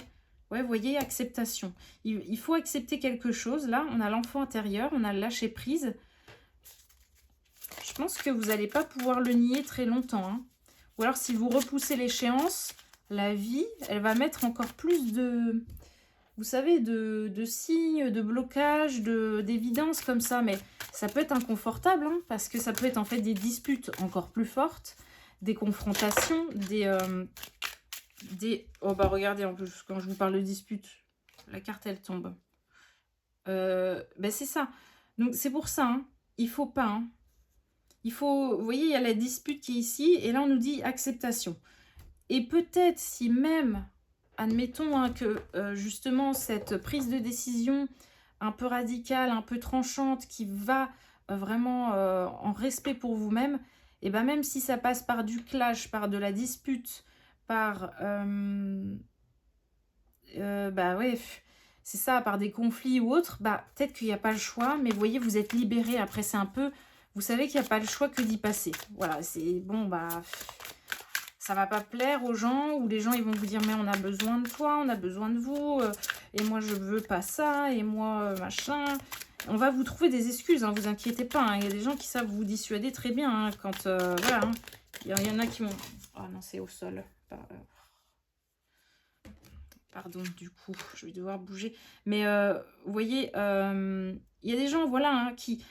ouais, vous voyez, acceptation. Il faut accepter quelque chose. Là, on a l'enfant intérieur, on a le lâcher prise. Je pense que vous n'allez pas pouvoir le nier très longtemps. Hein. Ou alors, si vous repoussez l'échéance, la vie, elle va mettre encore plus de... vous savez, de signes, de blocages, d'évidence comme ça. Mais ça peut être inconfortable, hein, parce que ça peut être en fait des disputes encore plus fortes, des confrontations, Oh bah regardez, en plus, quand je vous parle de disputes, la carte, elle tombe. Ben c'est ça. Donc c'est pour ça, hein, il faut pas, hein. Il faut, vous voyez, il y a la dispute qui est ici, et là on nous dit acceptation. Et peut-être si même, admettons, hein, que justement cette prise de décision un peu radicale, un peu tranchante, qui va vraiment en respect pour vous-même, et ben même si ça passe par du clash, par de la dispute, par bah ouais, c'est ça, par des conflits ou autres, bah peut-être qu'il n'y a pas le choix, mais vous voyez, vous êtes libéré. Après, c'est un peu, vous savez qu'il n'y a pas le choix que d'y passer. Voilà, c'est bon, bah ça va pas plaire aux gens, ou les gens ils vont vous dire mais on a besoin de toi, on a besoin de vous, et moi je veux pas ça, et moi machin. On va vous trouver des excuses, hein, vous inquiétez pas, hein. Il y a des gens qui savent vous dissuader très bien, hein, quand voilà, hein. Il y en a qui vont, oh non, c'est au sol, pardon, du coup je vais devoir bouger, mais vous voyez, il y a des gens, voilà, hein, qui,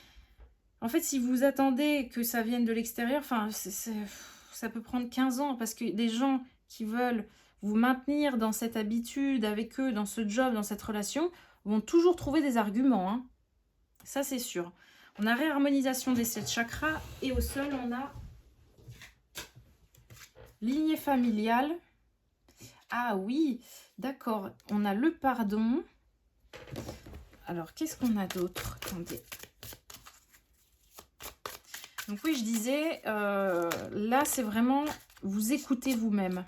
en fait, si vous attendez que ça vienne de l'extérieur, enfin, ça peut prendre 15 ans, parce que des gens qui veulent vous maintenir dans cette habitude avec eux, dans ce job, dans cette relation, vont toujours trouver des arguments, hein. Ça, c'est sûr. On a réharmonisation des 7 chakras, et au sol, on a lignée familiale. Ah oui, d'accord. On a le pardon. Alors, qu'est-ce qu'on a d'autre? Attendez. Donc oui, je disais, là, c'est vraiment, vous écoutez vous-même.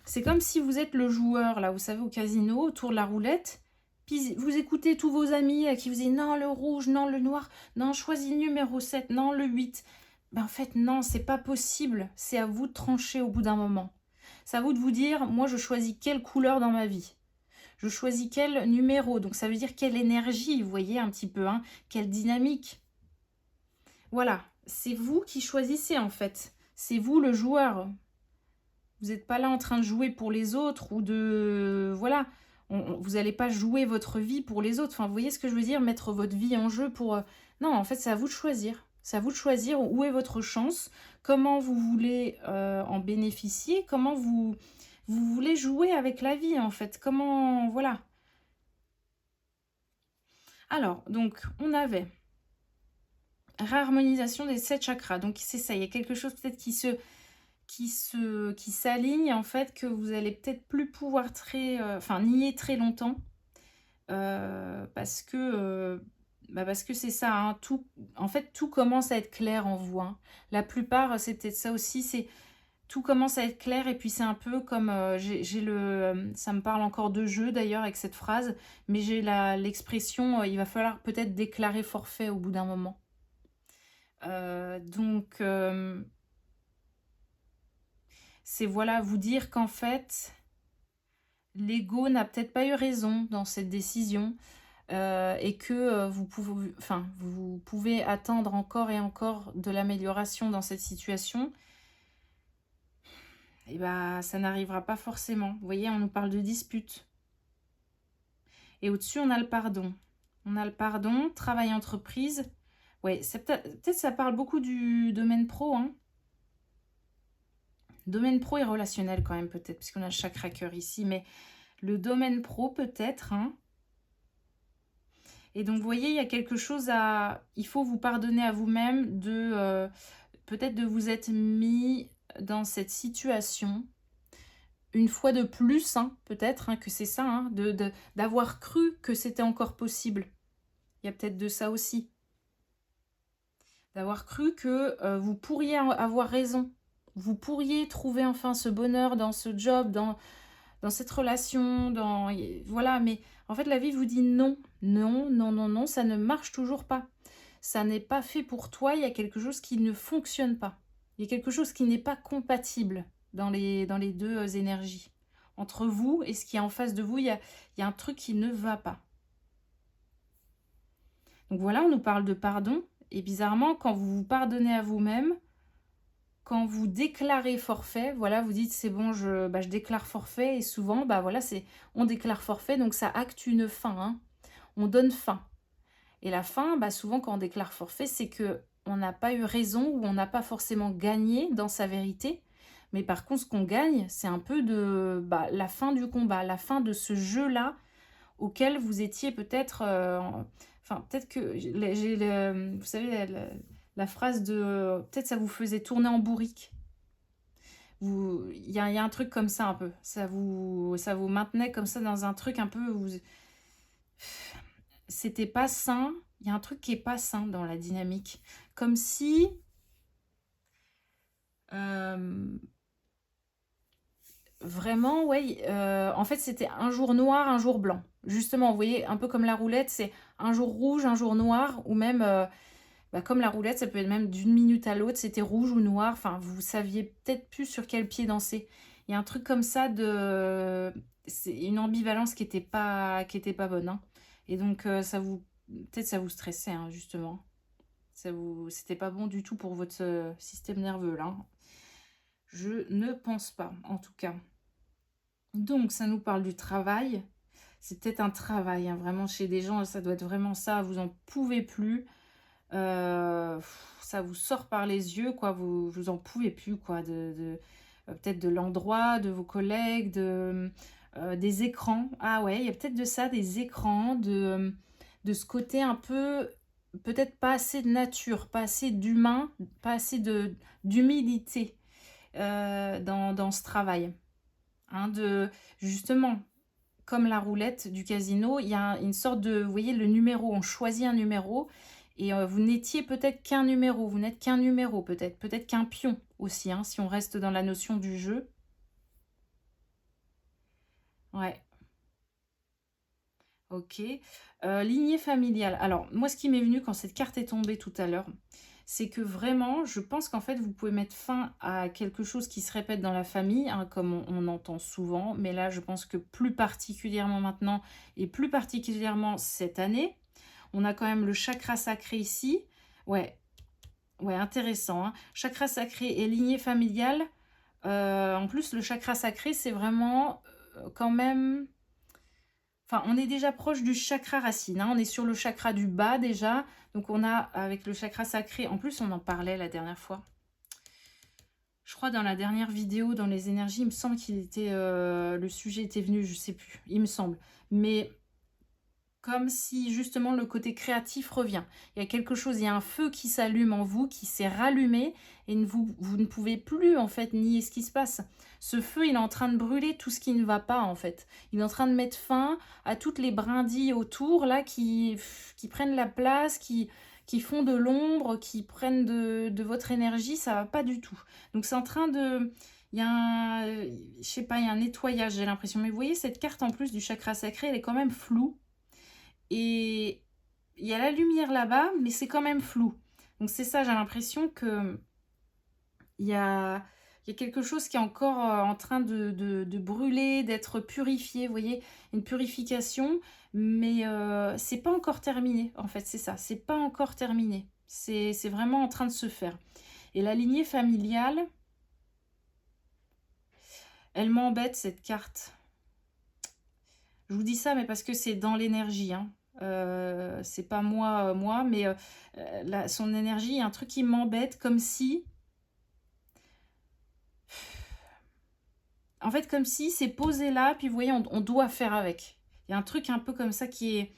C'est comme si vous êtes le joueur, là, vous savez, au casino, autour de la roulette. Puis vous écoutez tous vos amis qui vous disent non, le rouge, non, le noir, non, choisis le numéro 7, non, le 8. Ben, en fait, non, c'est pas possible. C'est à vous de trancher au bout d'un moment. C'est à vous de vous dire, moi, je choisis quelle couleur dans ma vie. Je choisis quel numéro. Donc, ça veut dire quelle énergie, vous voyez, un petit peu, hein, quelle dynamique. Voilà, c'est vous qui choisissez, en fait. C'est vous le joueur. Vous n'êtes pas là en train de jouer pour les autres ou de... Voilà, vous n'allez pas jouer votre vie pour les autres. Enfin, vous voyez ce que je veux dire? Mettre votre vie en jeu pour... Non, en fait, c'est à vous de choisir. C'est à vous de choisir où est votre chance, comment vous voulez en bénéficier, comment vous voulez jouer avec la vie, en fait. Comment... Voilà. Alors, donc, on avait réharmonisation des 7 chakras. Donc, c'est ça, il y a quelque chose peut-être qui s'aligne, en fait, que vous allez peut-être plus pouvoir nier très longtemps, parce que c'est ça, hein, tout, en fait, tout commence à être clair en vous, hein. La plupart, c'est peut-être ça aussi, c'est tout commence à être clair, et puis c'est un peu comme, ça me parle encore de jeu d'ailleurs avec cette phrase, mais j'ai l'expression, il va falloir peut-être déclarer forfait au bout d'un moment. Donc, c'est voilà, vous dire qu'en fait, l'ego n'a peut-être pas eu raison dans cette décision, et que vous pouvez attendre encore et encore de l'amélioration dans cette situation. Et bah, ça n'arrivera pas forcément. Vous voyez, on nous parle de dispute. Et au-dessus, on a le pardon. On a le pardon, travail entreprise. Ouais, peut-être ça parle beaucoup du domaine pro, hein. Domaine pro et relationnel quand même, peut-être, puisqu'on a le chakra cœur ici, mais le domaine pro peut-être, hein. Et donc, vous voyez, il y a quelque chose à... Il faut vous pardonner à vous-même de... peut-être de vous être mis dans cette situation une fois de plus, hein, peut-être, hein, que c'est ça, hein, d'avoir cru que c'était encore possible. Il y a peut-être de ça aussi. D'avoir cru que vous pourriez avoir raison. Vous pourriez trouver enfin ce bonheur dans ce job, dans cette relation, voilà, mais en fait la vie vous dit non, non, non, non, non, ça ne marche toujours pas. Ça n'est pas fait pour toi, il y a quelque chose qui ne fonctionne pas. Il y a quelque chose qui n'est pas compatible dans les deux énergies. Entre vous et ce qui est en face de vous, il y a un truc qui ne va pas. Donc voilà, on nous parle de pardon, et bizarrement, quand vous vous pardonnez à vous-même, quand vous déclarez forfait, voilà, vous dites: «C'est bon, je déclare forfait» et souvent, bah, voilà, on déclare forfait, donc ça acte une fin, hein. On donne fin et la fin, bah, souvent quand on déclare forfait, c'est que on n'a pas eu raison ou on n'a pas forcément gagné dans sa vérité. Mais par contre, ce qu'on gagne, c'est un peu bah, la fin du combat, la fin de ce jeu-là auquel vous étiez peut-être, enfin, peut-être que vous savez, la phrase de, peut-être ça vous faisait tourner en bourrique. Il y a un truc comme ça un peu. Ça vous maintenait comme ça dans un truc un peu où c'était pas sain. Il y a un truc qui est pas sain dans la dynamique. Comme si, euh, vraiment, ouais, en fait, c'était un jour noir, un jour blanc. Justement, vous voyez, un peu comme la roulette, c'est un jour rouge, un jour noir, ou même, bah, comme la roulette, ça peut être même d'une minute à l'autre, c'était rouge ou noir. Enfin, vous saviez peut-être plus sur quel pied danser. Il y a un truc comme ça de... C'est une ambivalence qui était pas bonne, hein. Et donc, peut-être ça vous stressait, hein, justement. C'était pas bon du tout pour votre système nerveux, là, hein. Je ne pense pas, en tout cas. Donc, ça nous parle du travail. C'est peut-être un travail, hein, vraiment chez des gens, ça doit être vraiment ça, vous en pouvez plus. Ça vous sort par les yeux, quoi, vous en pouvez plus, quoi, peut-être de l'endroit, de vos collègues, des écrans. Ah ouais, il y a peut-être de ça, des écrans, de ce côté un peu, peut-être pas assez de nature, pas assez d'humain, pas assez d'humilité dans ce travail. Hein, justement, comme la roulette du casino, il y a une sorte de, vous voyez, le numéro, on choisit un numéro, et vous n'étiez peut-être qu'un numéro, vous n'êtes qu'un numéro, peut-être qu'un pion aussi, hein, si on reste dans la notion du jeu. Ouais, ok. Lignée familiale. Alors, moi, ce qui m'est venu quand cette carte est tombée tout à l'heure, c'est que vraiment, je pense qu'en fait, vous pouvez mettre fin à quelque chose qui se répète dans la famille, hein, comme on entend souvent, mais là, je pense que plus particulièrement maintenant, et plus particulièrement cette année, on a quand même le chakra sacré ici. Ouais, ouais, intéressant, hein. Chakra sacré et lignée familiale. En plus, le chakra sacré, c'est vraiment quand même... Enfin, on est déjà proche du chakra racine, hein. On est sur le chakra du bas déjà. Donc, on a, avec le chakra sacré... En plus, on en parlait la dernière fois. Je crois dans la dernière vidéo, dans les énergies, il me semble le sujet était venu, je sais plus. Il me semble. Mais... comme si justement le côté créatif revient. Il y a quelque chose, il y a un feu qui s'allume en vous, qui s'est rallumé, et vous ne pouvez plus en fait nier ce qui se passe. Ce feu, il est en train de brûler tout ce qui ne va pas en fait. Il est en train de mettre fin à toutes les brindilles autour là qui prennent la place, qui font de l'ombre, qui prennent de votre énergie, ça va pas du tout. Donc c'est en train de... Il y a je sais pas, il y a un nettoyage, j'ai l'impression. Mais vous voyez, cette carte en plus du chakra sacré, elle est quand même floue. Et il y a la lumière là-bas, mais c'est quand même flou. Donc c'est ça, j'ai l'impression que il y a quelque chose qui est encore en train de brûler, d'être purifié. Vous voyez, une purification, mais c'est pas encore terminé. En fait, c'est ça, c'est pas encore terminé. C'est vraiment en train de se faire. Et la lignée familiale, elle m'embête cette carte. Je vous dis ça, mais parce que c'est dans l'énergie, hein. C'est pas moi, mais son énergie, il y a un truc qui m'embête, comme si... En fait, comme si c'est posé là, puis vous voyez, on doit faire avec. Il y a un truc un peu comme ça qui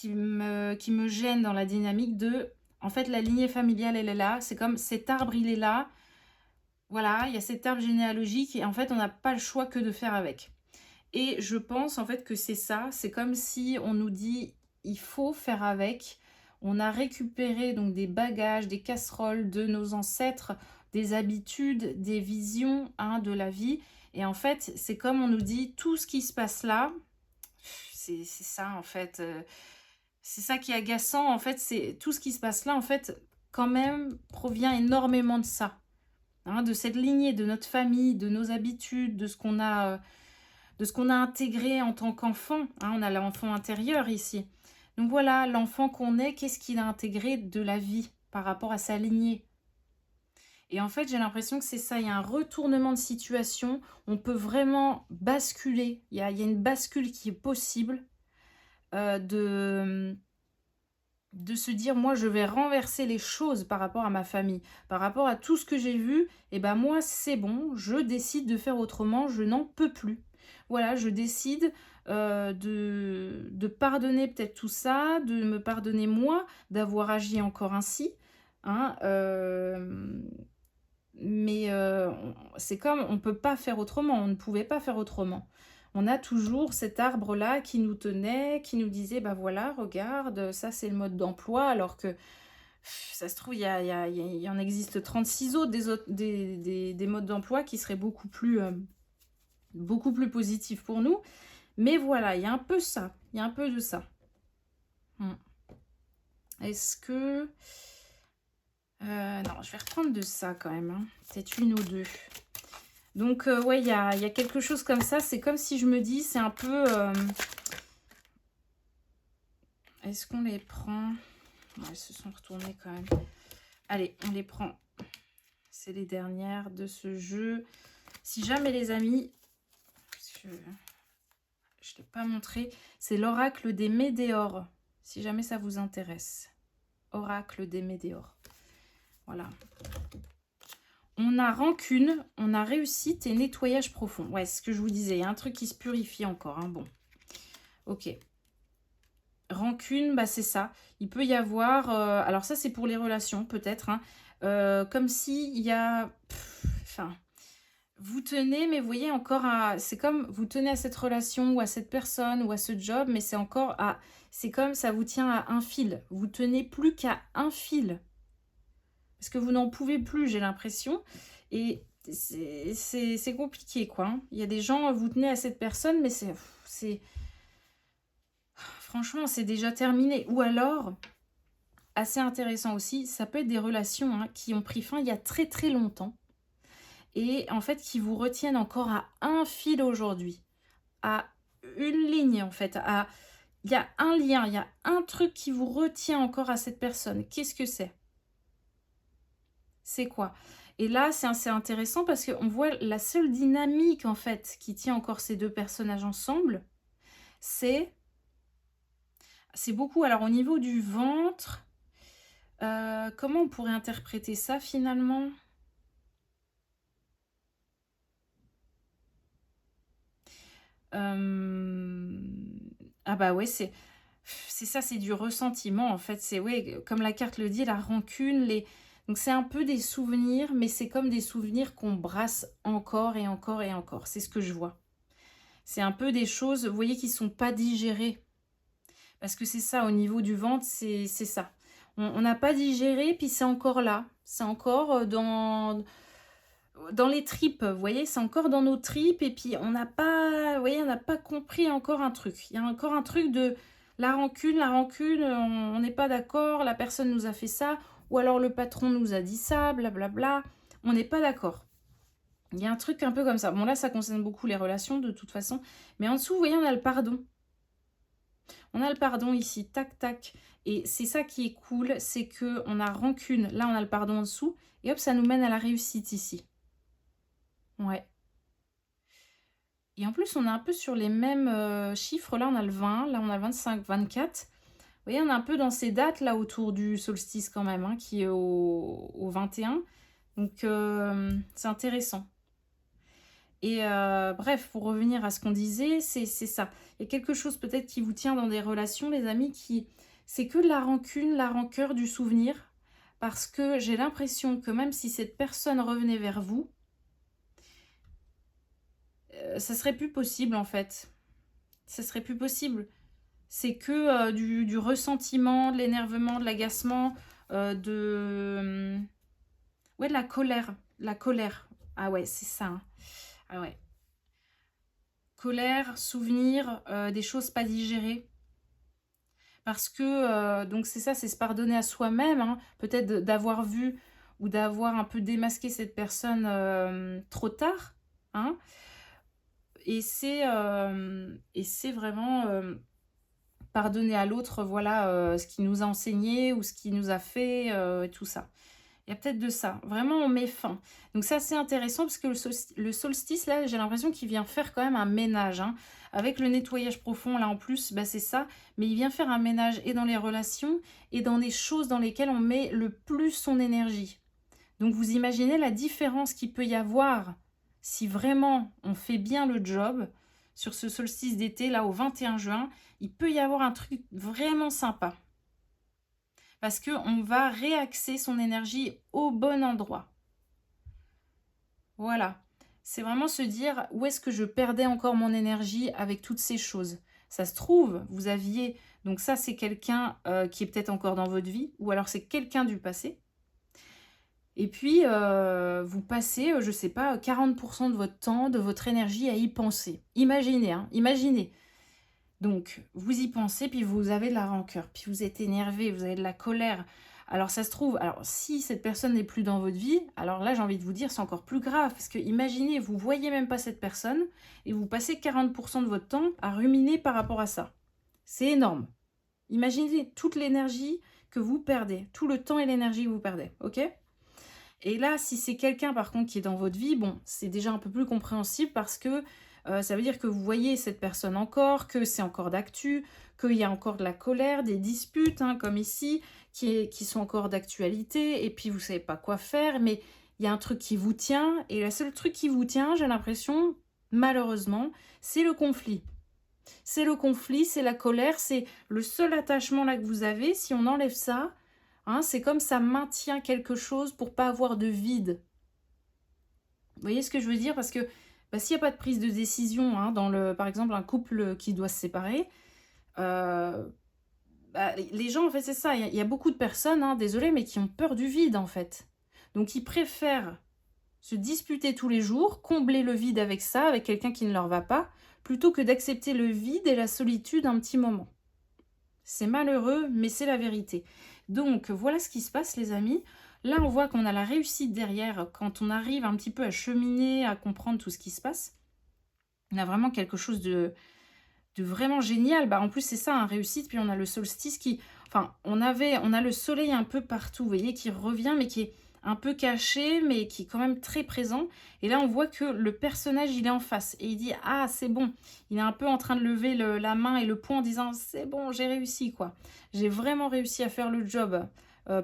me gêne dans la dynamique de... En fait, la lignée familiale, elle est là. C'est comme cet arbre, il est là. Voilà, il y a cet arbre généalogique, et en fait, on n'a pas le choix que de faire avec. Et je pense en fait que c'est ça, c'est comme si on nous dit il faut faire avec. On a récupéré donc des bagages, des casseroles de nos ancêtres, des habitudes, des visions, hein, de la vie. Et en fait, c'est comme on nous dit tout ce qui se passe là, c'est ça en fait. C'est ça qui est agaçant en fait, c'est tout ce qui se passe là en fait quand même provient énormément de ça, hein, de cette lignée, de notre famille, de nos habitudes, de ce qu'on a intégré en tant qu'enfant, hein. On a l'enfant intérieur ici. Donc voilà, l'enfant qu'on est, qu'est-ce qu'il a intégré de la vie par rapport à sa lignée? Et en fait, j'ai l'impression que c'est ça, il y a un retournement de situation, on peut vraiment basculer, il y a une bascule qui est possible, de se dire: «Moi, je vais renverser les choses par rapport à ma famille, par rapport à tout ce que j'ai vu et ben, moi, c'est bon, je décide de faire autrement, je n'en peux plus». Voilà, je décide, de pardonner peut-être tout ça, de me pardonner moi, d'avoir agi encore ainsi, hein, mais c'est comme on ne peut pas faire autrement, on ne pouvait pas faire autrement. On a toujours cet arbre-là qui nous tenait, qui nous disait: «Bah, voilà, regarde, ça c'est le mode d'emploi», alors que ça se trouve, il y en existe 36 autres des modes d'emploi qui seraient beaucoup plus positifs pour nous. Mais voilà, il y a un peu ça, il y a un peu de ça. Mmh. Est-ce que non, je vais reprendre de ça quand même, hein, peut-être une ou 2. Donc ouais, il y a quelque chose comme ça, c'est comme si je me dis, c'est un peu, est-ce qu'on les prend? Ouais, elles se sont retournées quand même. Allez, on les prend. C'est les dernières de ce jeu. Si jamais les amis, parce que je ne l'ai pas montré, c'est l'oracle des Médéores, si jamais ça vous intéresse. Oracle des Médéores. Voilà. On a rancune, on a réussite et nettoyage profond. Ouais, c'est ce que je vous disais, il y a un truc qui se purifie encore, hein, bon. Ok. Rancune, bah c'est ça. Il peut y avoir... alors ça, c'est pour les relations, peut-être. Hein, comme s'il y a... Enfin... Vous tenez, mais vous voyez encore à... C'est comme vous tenez à cette relation ou à cette personne ou à ce job, mais c'est encore à... C'est comme ça vous tient à un fil. Vous tenez plus qu'à un fil. Parce que vous n'en pouvez plus, j'ai l'impression. Et c'est compliqué, quoi. Hein. Il y a des gens, vous tenez à cette personne, mais c'est... Franchement, c'est déjà terminé. Ou alors, assez intéressant aussi, ça peut être des relations hein, qui ont pris fin il y a très très longtemps. Et en fait, qui vous retiennent encore à un fil aujourd'hui. À une ligne, en fait. Il y a un lien, il y a un truc qui vous retient encore à cette personne. Qu'est-ce que c'est? C'est quoi? Et là, c'est assez intéressant parce qu'on voit la seule dynamique, en fait, qui tient encore ces deux personnages ensemble, c'est beaucoup... Alors, au niveau du ventre, comment on pourrait interpréter ça, finalement? Ah bah ouais, c'est ça, c'est du ressentiment, en fait. C'est, ouais, comme la carte le dit, la rancune, donc c'est un peu des souvenirs, mais c'est comme des souvenirs qu'on brasse encore et encore et encore. C'est ce que je vois. C'est un peu des choses, vous voyez, qui sont pas digérées. Parce que c'est ça, au niveau du ventre, c'est ça. On n'a pas digéré, puis c'est encore là. C'est encore dans les tripes, vous voyez, c'est encore dans nos tripes, et puis on n'a pas, vous voyez, on n'a pas compris encore un truc. Il y a encore un truc de la rancune, on n'est pas d'accord, la personne nous a fait ça, ou alors le patron nous a dit ça, blablabla, on n'est pas d'accord. Il y a un truc un peu comme ça. Bon, là, ça concerne beaucoup les relations, de toute façon, mais en dessous, vous voyez, on a le pardon. On a le pardon ici, tac, tac, et c'est ça qui est cool, c'est que on a rancune, là, on a le pardon en dessous, et hop, ça nous mène à la réussite ici. Ouais. Et en plus, on est un peu sur les mêmes chiffres. Là, on a le 20, là, on a le 25, 24. Vous voyez, on est un peu dans ces dates, là, autour du solstice quand même, hein, qui est au 21. Donc, c'est intéressant. Et bref, pour revenir à ce qu'on disait, c'est ça. Il y a quelque chose peut-être qui vous tient dans des relations, les amis, qui... C'est que de la rancune, la rancœur, du souvenir. Parce que j'ai l'impression que même si cette personne revenait vers vous, ça serait plus possible, en fait. Ça serait plus possible. C'est que du ressentiment, de l'énervement, de l'agacement, ouais, de la colère. La colère. Ah ouais, c'est ça. Hein. Ah ouais. Colère, souvenir, des choses pas digérées. Parce que, donc c'est ça, c'est se pardonner à soi-même. Hein. Peut-être d'avoir vu ou d'avoir un peu démasqué cette personne trop tard. Hein. Et c'est vraiment... pardonner à l'autre, voilà, ce qu'il nous a enseigné ou ce qu'il nous a fait, tout ça. Il y a peut-être de ça. Vraiment, on met fin. Donc c'est assez intéressant parce que le solstice, là, j'ai l'impression qu'il vient faire quand même un ménage, hein. Avec le nettoyage profond, là, en plus, bah, c'est ça. Mais il vient faire un ménage et dans les relations et dans les choses dans lesquelles on met le plus son énergie. Donc vous imaginez la différence qu'il peut y avoir si vraiment on fait bien le job sur ce solstice d'été, là, au 21 juin. Il peut y avoir un truc vraiment sympa parce qu'on va réaxer son énergie au bon endroit. Voilà. C'est vraiment se dire où est-ce que je perdais encore mon énergie avec toutes ces choses. Ça se trouve, vous aviez... Donc ça, c'est quelqu'un qui est peut-être encore dans votre vie, ou alors c'est quelqu'un du passé. Et puis, vous passez, je ne sais pas, 40% de votre temps, de votre énergie à y penser. Imaginez, hein, imaginez. Donc, vous y pensez, puis vous avez de la rancœur, puis vous êtes énervé, vous avez de la colère. Alors, ça se trouve, alors si cette personne n'est plus dans votre vie, alors là, j'ai envie de vous dire, c'est encore plus grave, parce que imaginez, vous voyez même pas cette personne, et vous passez 40% de votre temps à ruminer par rapport à ça. C'est énorme. Imaginez toute l'énergie que vous perdez, tout le temps et l'énergie que vous perdez, ok? Et là, si c'est quelqu'un par contre qui est dans votre vie, bon, c'est déjà un peu plus compréhensible parce que ça veut dire que vous voyez cette personne encore, que c'est encore d'actu, qu'il y a encore de la colère, des disputes, hein, comme ici, qui sont encore d'actualité, et puis vous ne savez pas quoi faire, mais il y a un truc qui vous tient, et le seul truc qui vous tient, j'ai l'impression, malheureusement, c'est le conflit. C'est le conflit, c'est la colère, c'est le seul attachement là que vous avez. Si on enlève ça, hein, c'est comme ça maintient quelque chose pour pas avoir de vide. Vous voyez ce que je veux dire? Parce que bah, s'il n'y a pas de prise de décision, hein, dans par exemple un couple qui doit se séparer, euh, bah, les gens, en fait, c'est ça. Il y a beaucoup de personnes, hein, désolé, mais qui ont peur du vide, en fait. Donc, ils préfèrent se disputer tous les jours, combler le vide avec ça, avec quelqu'un qui ne leur va pas, plutôt que d'accepter le vide et la solitude un petit moment. C'est malheureux, mais c'est la vérité. Donc, voilà ce qui se passe, les amis. Là, on voit qu'on a la réussite derrière quand on arrive un petit peu à cheminer, à comprendre tout ce qui se passe. On a vraiment quelque chose de vraiment génial. Bah, en plus, c'est ça, un réussite. Puis on a le solstice qui... Enfin, on a le soleil un peu partout, vous voyez, qui revient, mais qui est un peu caché, mais qui est quand même très présent. Et là, on voit que le personnage, il est en face. Et il dit, ah, c'est bon. Il est un peu en train de lever la main et le poing en disant, c'est bon, j'ai réussi, quoi. J'ai vraiment réussi à faire le job.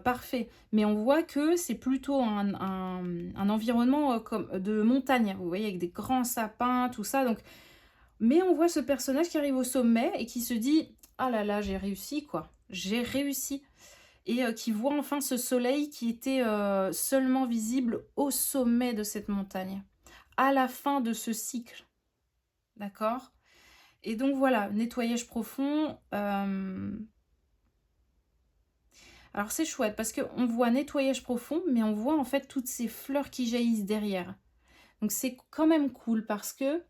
Parfait. Mais on voit que c'est plutôt un environnement comme de montagne, vous voyez, avec des grands sapins, tout ça. Donc, mais on voit ce personnage qui arrive au sommet et qui se dit « Ah là là, j'ai réussi, quoi. J'ai réussi. » Et qui voit enfin ce soleil qui était seulement visible au sommet de cette montagne, à la fin de ce cycle. D'accord? Et donc voilà, nettoyage profond. Alors c'est chouette parce qu'on voit nettoyage profond, mais on voit en fait toutes ces fleurs qui jaillissent derrière. Donc c'est quand même cool parce que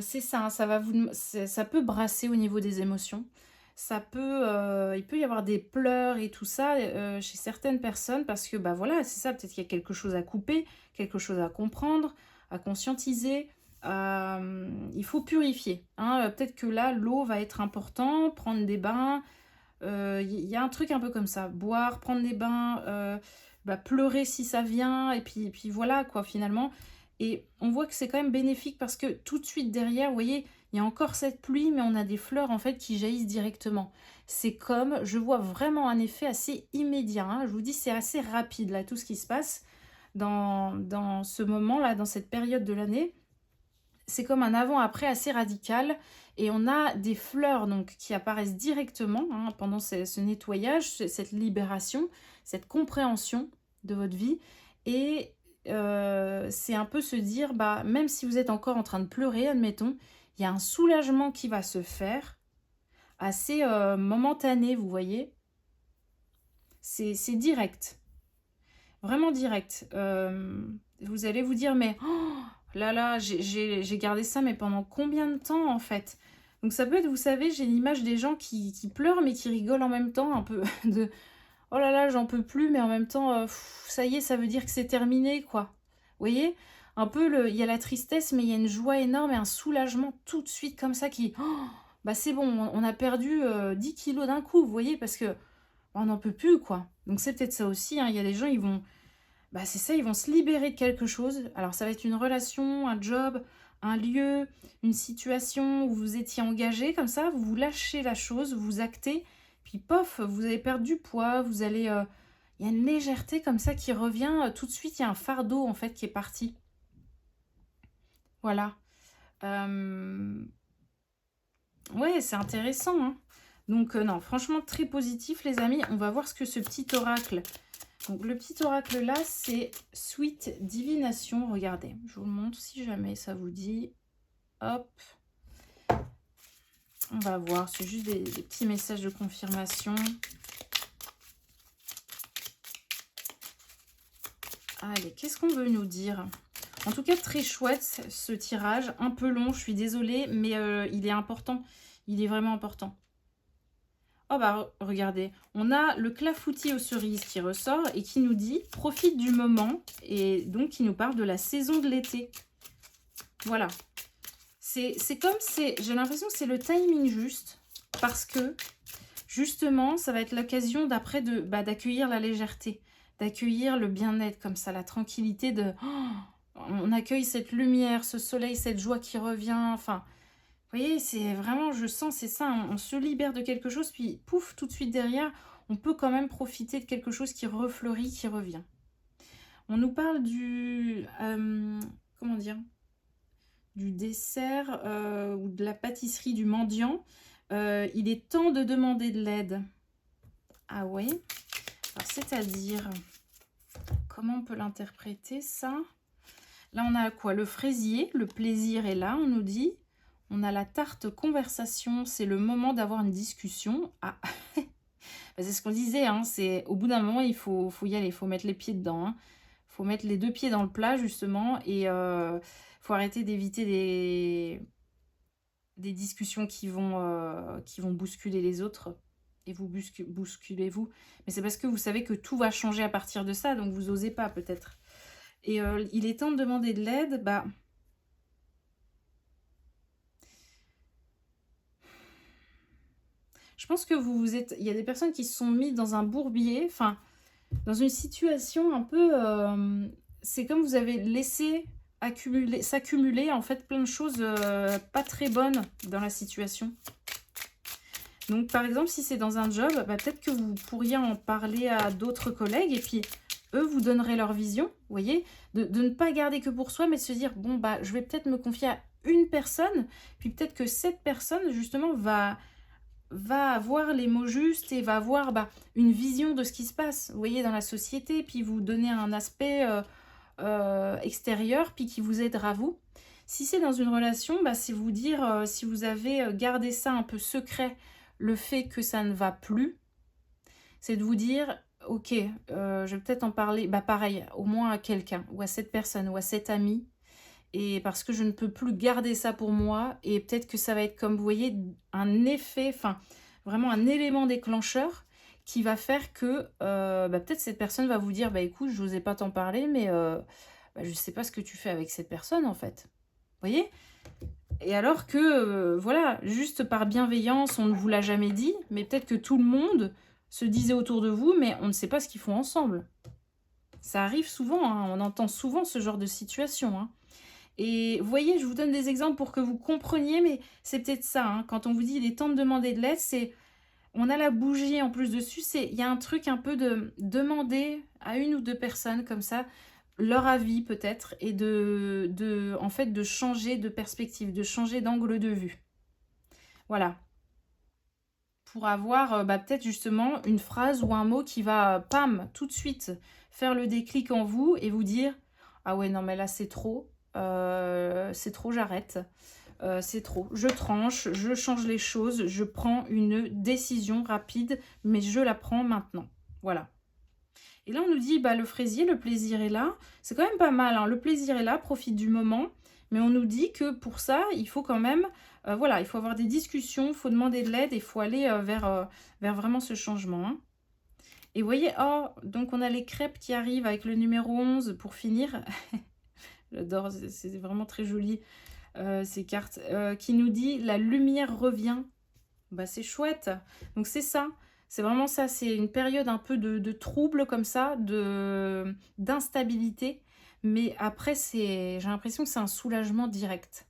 c'est ça, hein, ça peut brasser au niveau des émotions. Il peut y avoir des pleurs et tout ça chez certaines personnes parce que, bah voilà, c'est ça, peut-être qu'il y a quelque chose à couper, quelque chose à comprendre, à conscientiser. Il faut purifier, hein. Peut-être que là, l'eau va être important, prendre des bains. Il y a un truc un peu comme ça, boire, prendre des bains, bah, pleurer si ça vient, et puis voilà, quoi, finalement. Et on voit que c'est quand même bénéfique parce que tout de suite derrière, vous voyez, il y a encore cette pluie, mais on a des fleurs en fait qui jaillissent directement. C'est comme, je vois vraiment un effet assez immédiat, hein. Je vous dis, c'est assez rapide là, tout ce qui se passe dans ce moment-là, dans cette période de l'année. C'est comme un avant-après assez radical. Et on a des fleurs donc, qui apparaissent directement, hein, pendant ce nettoyage, cette libération, cette compréhension de votre vie. Et c'est un peu se dire, bah, même si vous êtes encore en train de pleurer, admettons, il y a un soulagement qui va se faire, assez momentané, vous voyez. C'est direct, vraiment direct. Vous allez vous dire, mais oh, là, j'ai gardé ça, mais pendant combien de temps en fait? Donc ça peut être, vous savez, j'ai l'image des gens qui pleurent, mais qui rigolent en même temps, un peu de oh là, j'en peux plus, mais en même temps, ça y est, ça veut dire que c'est terminé, quoi. Vous voyez? Un peu, il y a la tristesse, mais il y a une joie énorme et un soulagement tout de suite comme ça qui... Oh, bah c'est bon, on a perdu 10 kilos d'un coup, vous voyez? Parce que on n'en peut plus, quoi. Donc c'est peut-être ça aussi, hein. Il y a des gens, ils vont bah, c'est ça, ils vont se libérer de quelque chose. Alors ça va être une relation, un job, un lieu, une situation où vous étiez engagé comme ça, vous lâchez la chose, vous actez, puis pof, vous allez perdre du poids, vous allez il y a une légèreté comme ça qui revient, tout de suite, il y a un fardeau en fait qui est parti. Voilà. Euh, Ouais, c'est intéressant, hein. Donc non, franchement, très positif, les amis. On va voir ce que ce petit oracle... Donc, le petit oracle là, c'est Sweet Divination. Regardez, je vous le montre si jamais ça vous dit. Hop. On va voir, c'est juste des petits messages de confirmation. Allez, qu'est-ce qu'on veut nous dire? En tout cas, très chouette ce tirage. Un peu long, je suis désolée, mais il est important. Il est vraiment important. Oh bah regardez, on a le clafoutis aux cerises qui ressort et qui nous dit profite du moment, et donc qui nous parle de la saison de l'été. Voilà. C'est comme j'ai l'impression que c'est le timing juste, parce que justement ça va être l'occasion d'après d'accueillir la légèreté, d'accueillir le bien-être comme ça, la tranquillité de on accueille cette lumière, ce soleil, cette joie qui revient, enfin. Vous voyez, c'est vraiment, je sens, c'est ça, on se libère de quelque chose, puis pouf, tout de suite derrière, on peut quand même profiter de quelque chose qui refleurit, qui revient. On nous parle comment dire, du dessert ou de la pâtisserie du mendiant. Il est temps de demander de l'aide. Ah ouais. Alors, c'est-à-dire, comment on peut l'interpréter, ça? Là, on a quoi? Le fraisier, le plaisir est là, on nous dit. On a la tarte conversation, c'est le moment d'avoir une discussion. Ah, c'est ce qu'on disait, hein, c'est au bout d'un moment, il faut y aller, il faut mettre les pieds dedans. Il faut mettre les deux pieds dans le plat, justement, et faut arrêter d'éviter des discussions qui vont bousculer les autres. Et vous bousculez vous. Mais c'est parce que vous savez que tout va changer à partir de ça, donc vous osez pas peut-être. Et il est temps de demander de l'aide, bah... Je pense que il y a des personnes qui se sont mises dans un bourbier, enfin, dans une situation un peu... c'est comme vous avez laissé s'accumuler en fait plein de choses pas très bonnes dans la situation. Donc par exemple, si c'est dans un job, bah, peut-être que vous pourriez en parler à d'autres collègues et puis eux vous donneraient leur vision, vous voyez, de ne pas garder que pour soi, mais de se dire, bon, bah, je vais peut-être me confier à une personne, puis peut-être que cette personne, justement, va avoir les mots justes et va avoir une vision de ce qui se passe, vous voyez, dans la société, puis vous donner un aspect extérieur, puis qui vous aidera vous. Si c'est dans une relation, c'est vous dire, si vous avez gardé ça un peu secret, le fait que ça ne va plus, c'est de vous dire, ok, je vais peut-être en parler, pareil, au moins à quelqu'un, ou à cette personne, ou à cet ami, et parce que je ne peux plus garder ça pour moi, et peut-être que ça va être comme, vous voyez, un effet, enfin, vraiment un élément déclencheur qui va faire que peut-être cette personne va vous dire, écoute, je n'osais pas t'en parler, mais je ne sais pas ce que tu fais avec cette personne, en fait. Vous voyez? Et alors que, voilà, juste par bienveillance, on ne vous l'a jamais dit, mais peut-être que tout le monde se disait autour de vous, mais on ne sait pas ce qu'ils font ensemble. Ça arrive souvent, hein, on entend souvent ce genre de situation, hein. Et vous voyez, je vous donne des exemples pour que vous compreniez, mais c'est peut-être ça, hein, quand on vous dit il est temps de demander de l'aide, c'est, on a la bougie en plus dessus, il y a un truc un peu de demander à une ou deux personnes comme ça, leur avis peut-être, et en fait, de changer de perspective, de changer d'angle de vue. Voilà. Pour avoir peut-être justement une phrase ou un mot qui va, pam, tout de suite faire le déclic en vous et vous dire « Ah ouais, non mais là c'est trop, j'arrête, c'est trop. Je tranche, je change les choses, je prends une décision rapide, mais je la prends maintenant. » Voilà. Et là, on nous dit, le fraisier, le plaisir est là. C'est quand même pas mal, hein. Le plaisir est là, profite du moment. Mais on nous dit que pour ça, il faut quand même, voilà, il faut avoir des discussions, il faut demander de l'aide, il faut aller vers vraiment ce changement, hein. Et vous voyez, oh, donc on a les crêpes qui arrivent avec le numéro 11 pour finir. J'adore, c'est vraiment très joli, ces cartes. Qui nous dit, la lumière revient. C'est chouette. Donc c'est ça. C'est vraiment ça, c'est une période un peu de trouble comme ça, d'instabilité, mais après j'ai l'impression que c'est un soulagement direct.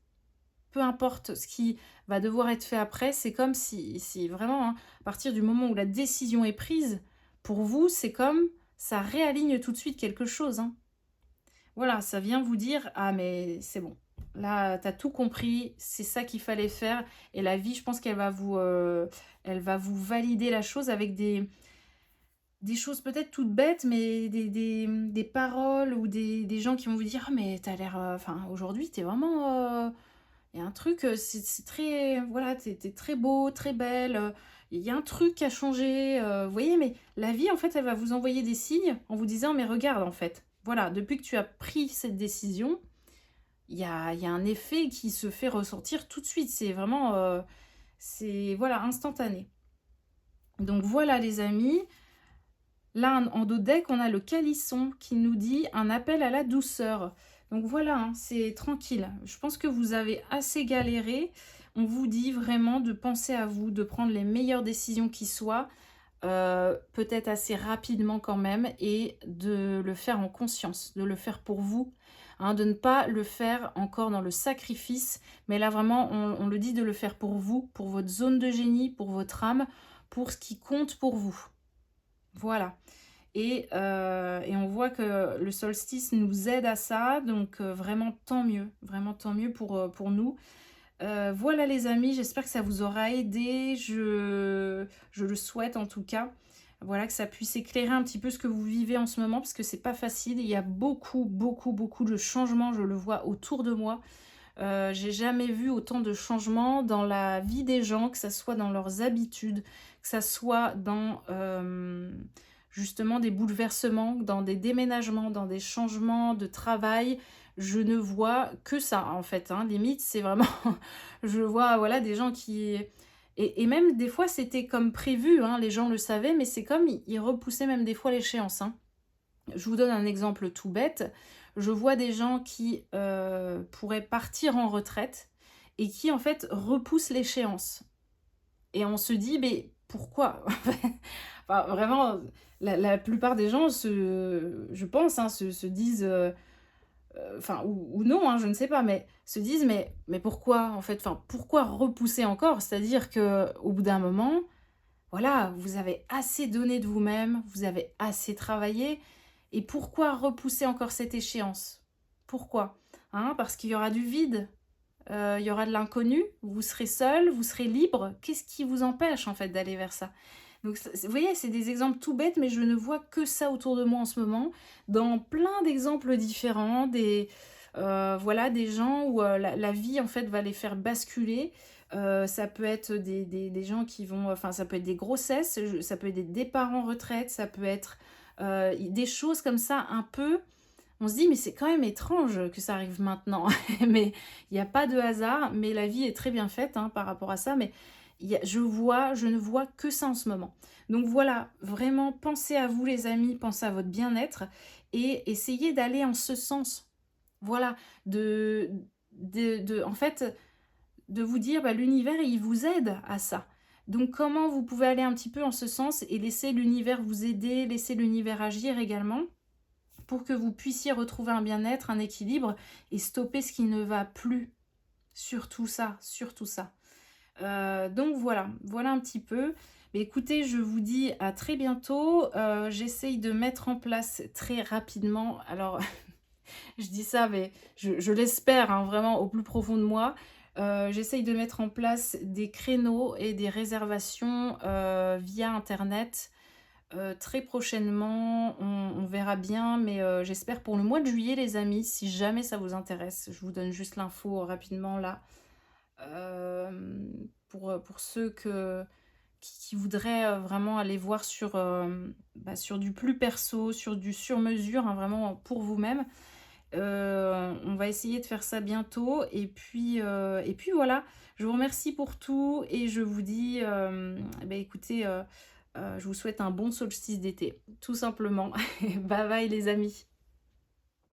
Peu importe ce qui va devoir être fait après, c'est comme si vraiment, hein, à partir du moment où la décision est prise, pour vous, c'est comme ça réaligne tout de suite quelque chose, hein. Voilà, ça vient vous dire: «Ah mais c'est bon, là, tu as tout compris, c'est ça qu'il fallait faire» et la vie, je pense elle va vous valider la chose avec des choses peut-être toutes bêtes, mais des paroles ou des gens qui vont vous dire: «Ah mais tu as l'air, enfin aujourd'hui tu es vraiment, il y a un truc, c'est très voilà, tu es très beau, très belle, il y a un truc qui a changé», vous voyez? Mais la vie, en fait, elle va vous envoyer des signes en vous disant: «Mais regarde, en fait, voilà, depuis que tu as pris cette décision, il y a un effet qui se fait ressentir tout de suite». C'est vraiment, c'est voilà, instantané. Donc voilà les amis, là, en dos de deck, on a le calisson qui nous dit un appel à la douceur. Donc voilà, hein, c'est tranquille. Je pense que vous avez assez galéré. On vous dit vraiment de penser à vous, de prendre les meilleures décisions qui soient, peut-être assez rapidement quand même, et de le faire en conscience, de le faire pour vous, hein, de ne pas le faire encore dans le sacrifice, mais là vraiment, on le dit de le faire pour vous, pour votre zone de génie, pour votre âme, pour ce qui compte pour vous. Voilà. Et on voit que le solstice nous aide à ça, donc vraiment tant mieux pour nous. Voilà les amis, j'espère que ça vous aura aidé, je le souhaite en tout cas. Voilà, que ça puisse éclairer un petit peu ce que vous vivez en ce moment, parce que c'est pas facile. Il y a beaucoup, beaucoup, beaucoup de changements, je le vois autour de moi. J'ai jamais vu autant de changements dans la vie des gens, que ça soit dans leurs habitudes, que ça soit dans justement des bouleversements, dans des déménagements, dans des changements de travail. Je ne vois que ça en fait, hein. Limite, c'est vraiment je vois voilà des gens qui et même des fois c'était comme prévu, hein, les gens le savaient, mais c'est comme ils repoussaient même des fois l'échéance, hein. Je vous donne un exemple tout bête. Je vois des gens qui, pourraient partir en retraite et qui, en fait, repoussent l'échéance et on se dit: «Mais pourquoi?» Enfin, vraiment, la plupart des gens je pense, hein, se disent, enfin ou non, hein, je ne sais pas, mais se disent: «Mais pourquoi, en fait? Enfin, pourquoi repousser encore?» C'est-à-dire qu'au bout d'un moment, voilà, vous avez assez donné de vous-même, vous avez assez travaillé et pourquoi repousser encore cette échéance? Pourquoi? Hein, parce qu'il y aura du vide, il y aura de l'inconnu, vous serez seul, vous serez libre. Qu'est-ce qui vous empêche en fait d'aller vers ça? Donc vous voyez, c'est des exemples tout bêtes, mais je ne vois que ça autour de moi en ce moment, dans plein d'exemples différents, voilà, des gens où la vie en fait va les faire basculer. Ça peut être des gens qui vont, enfin ça peut être des grossesses, ça peut être des départs en retraite, ça peut être des choses comme ça un peu. On se dit: «Mais c'est quand même étrange que ça arrive maintenant». Mais il y a pas de hasard, mais la vie est très bien faite, hein, par rapport à ça, mais je ne vois que ça en ce moment. Donc voilà, vraiment pensez à vous les amis, pensez à votre bien-être et essayez d'aller en ce sens. Voilà, en fait, de vous dire: «Bah, l'univers, il vous aide à ça». Donc comment vous pouvez aller un petit peu en ce sens et laisser l'univers vous aider, laisser l'univers agir également? Pour que vous puissiez retrouver un bien-être, un équilibre et stopper ce qui ne va plus. Surtout ça, surtout ça. Donc voilà, voilà un petit peu. Mais écoutez, je vous dis à très bientôt. J'essaye de mettre en place très rapidement. Alors, je dis ça, mais je l'espère hein, vraiment au plus profond de moi. J'essaye de mettre en place des créneaux et des réservations via Internet. Très prochainement, on verra bien, mais j'espère pour le mois de juillet les amis, si jamais ça vous intéresse. Je vous donne juste l'info rapidement là. Pour ceux qui voudraient, vraiment aller voir sur, sur du plus perso, sur du sur mesure, hein, vraiment pour vous-même. On va essayer de faire ça bientôt et puis voilà. Je vous remercie pour tout et je vous dis, écoutez, je vous souhaite un bon solstice d'été, tout simplement. Bye bye les amis.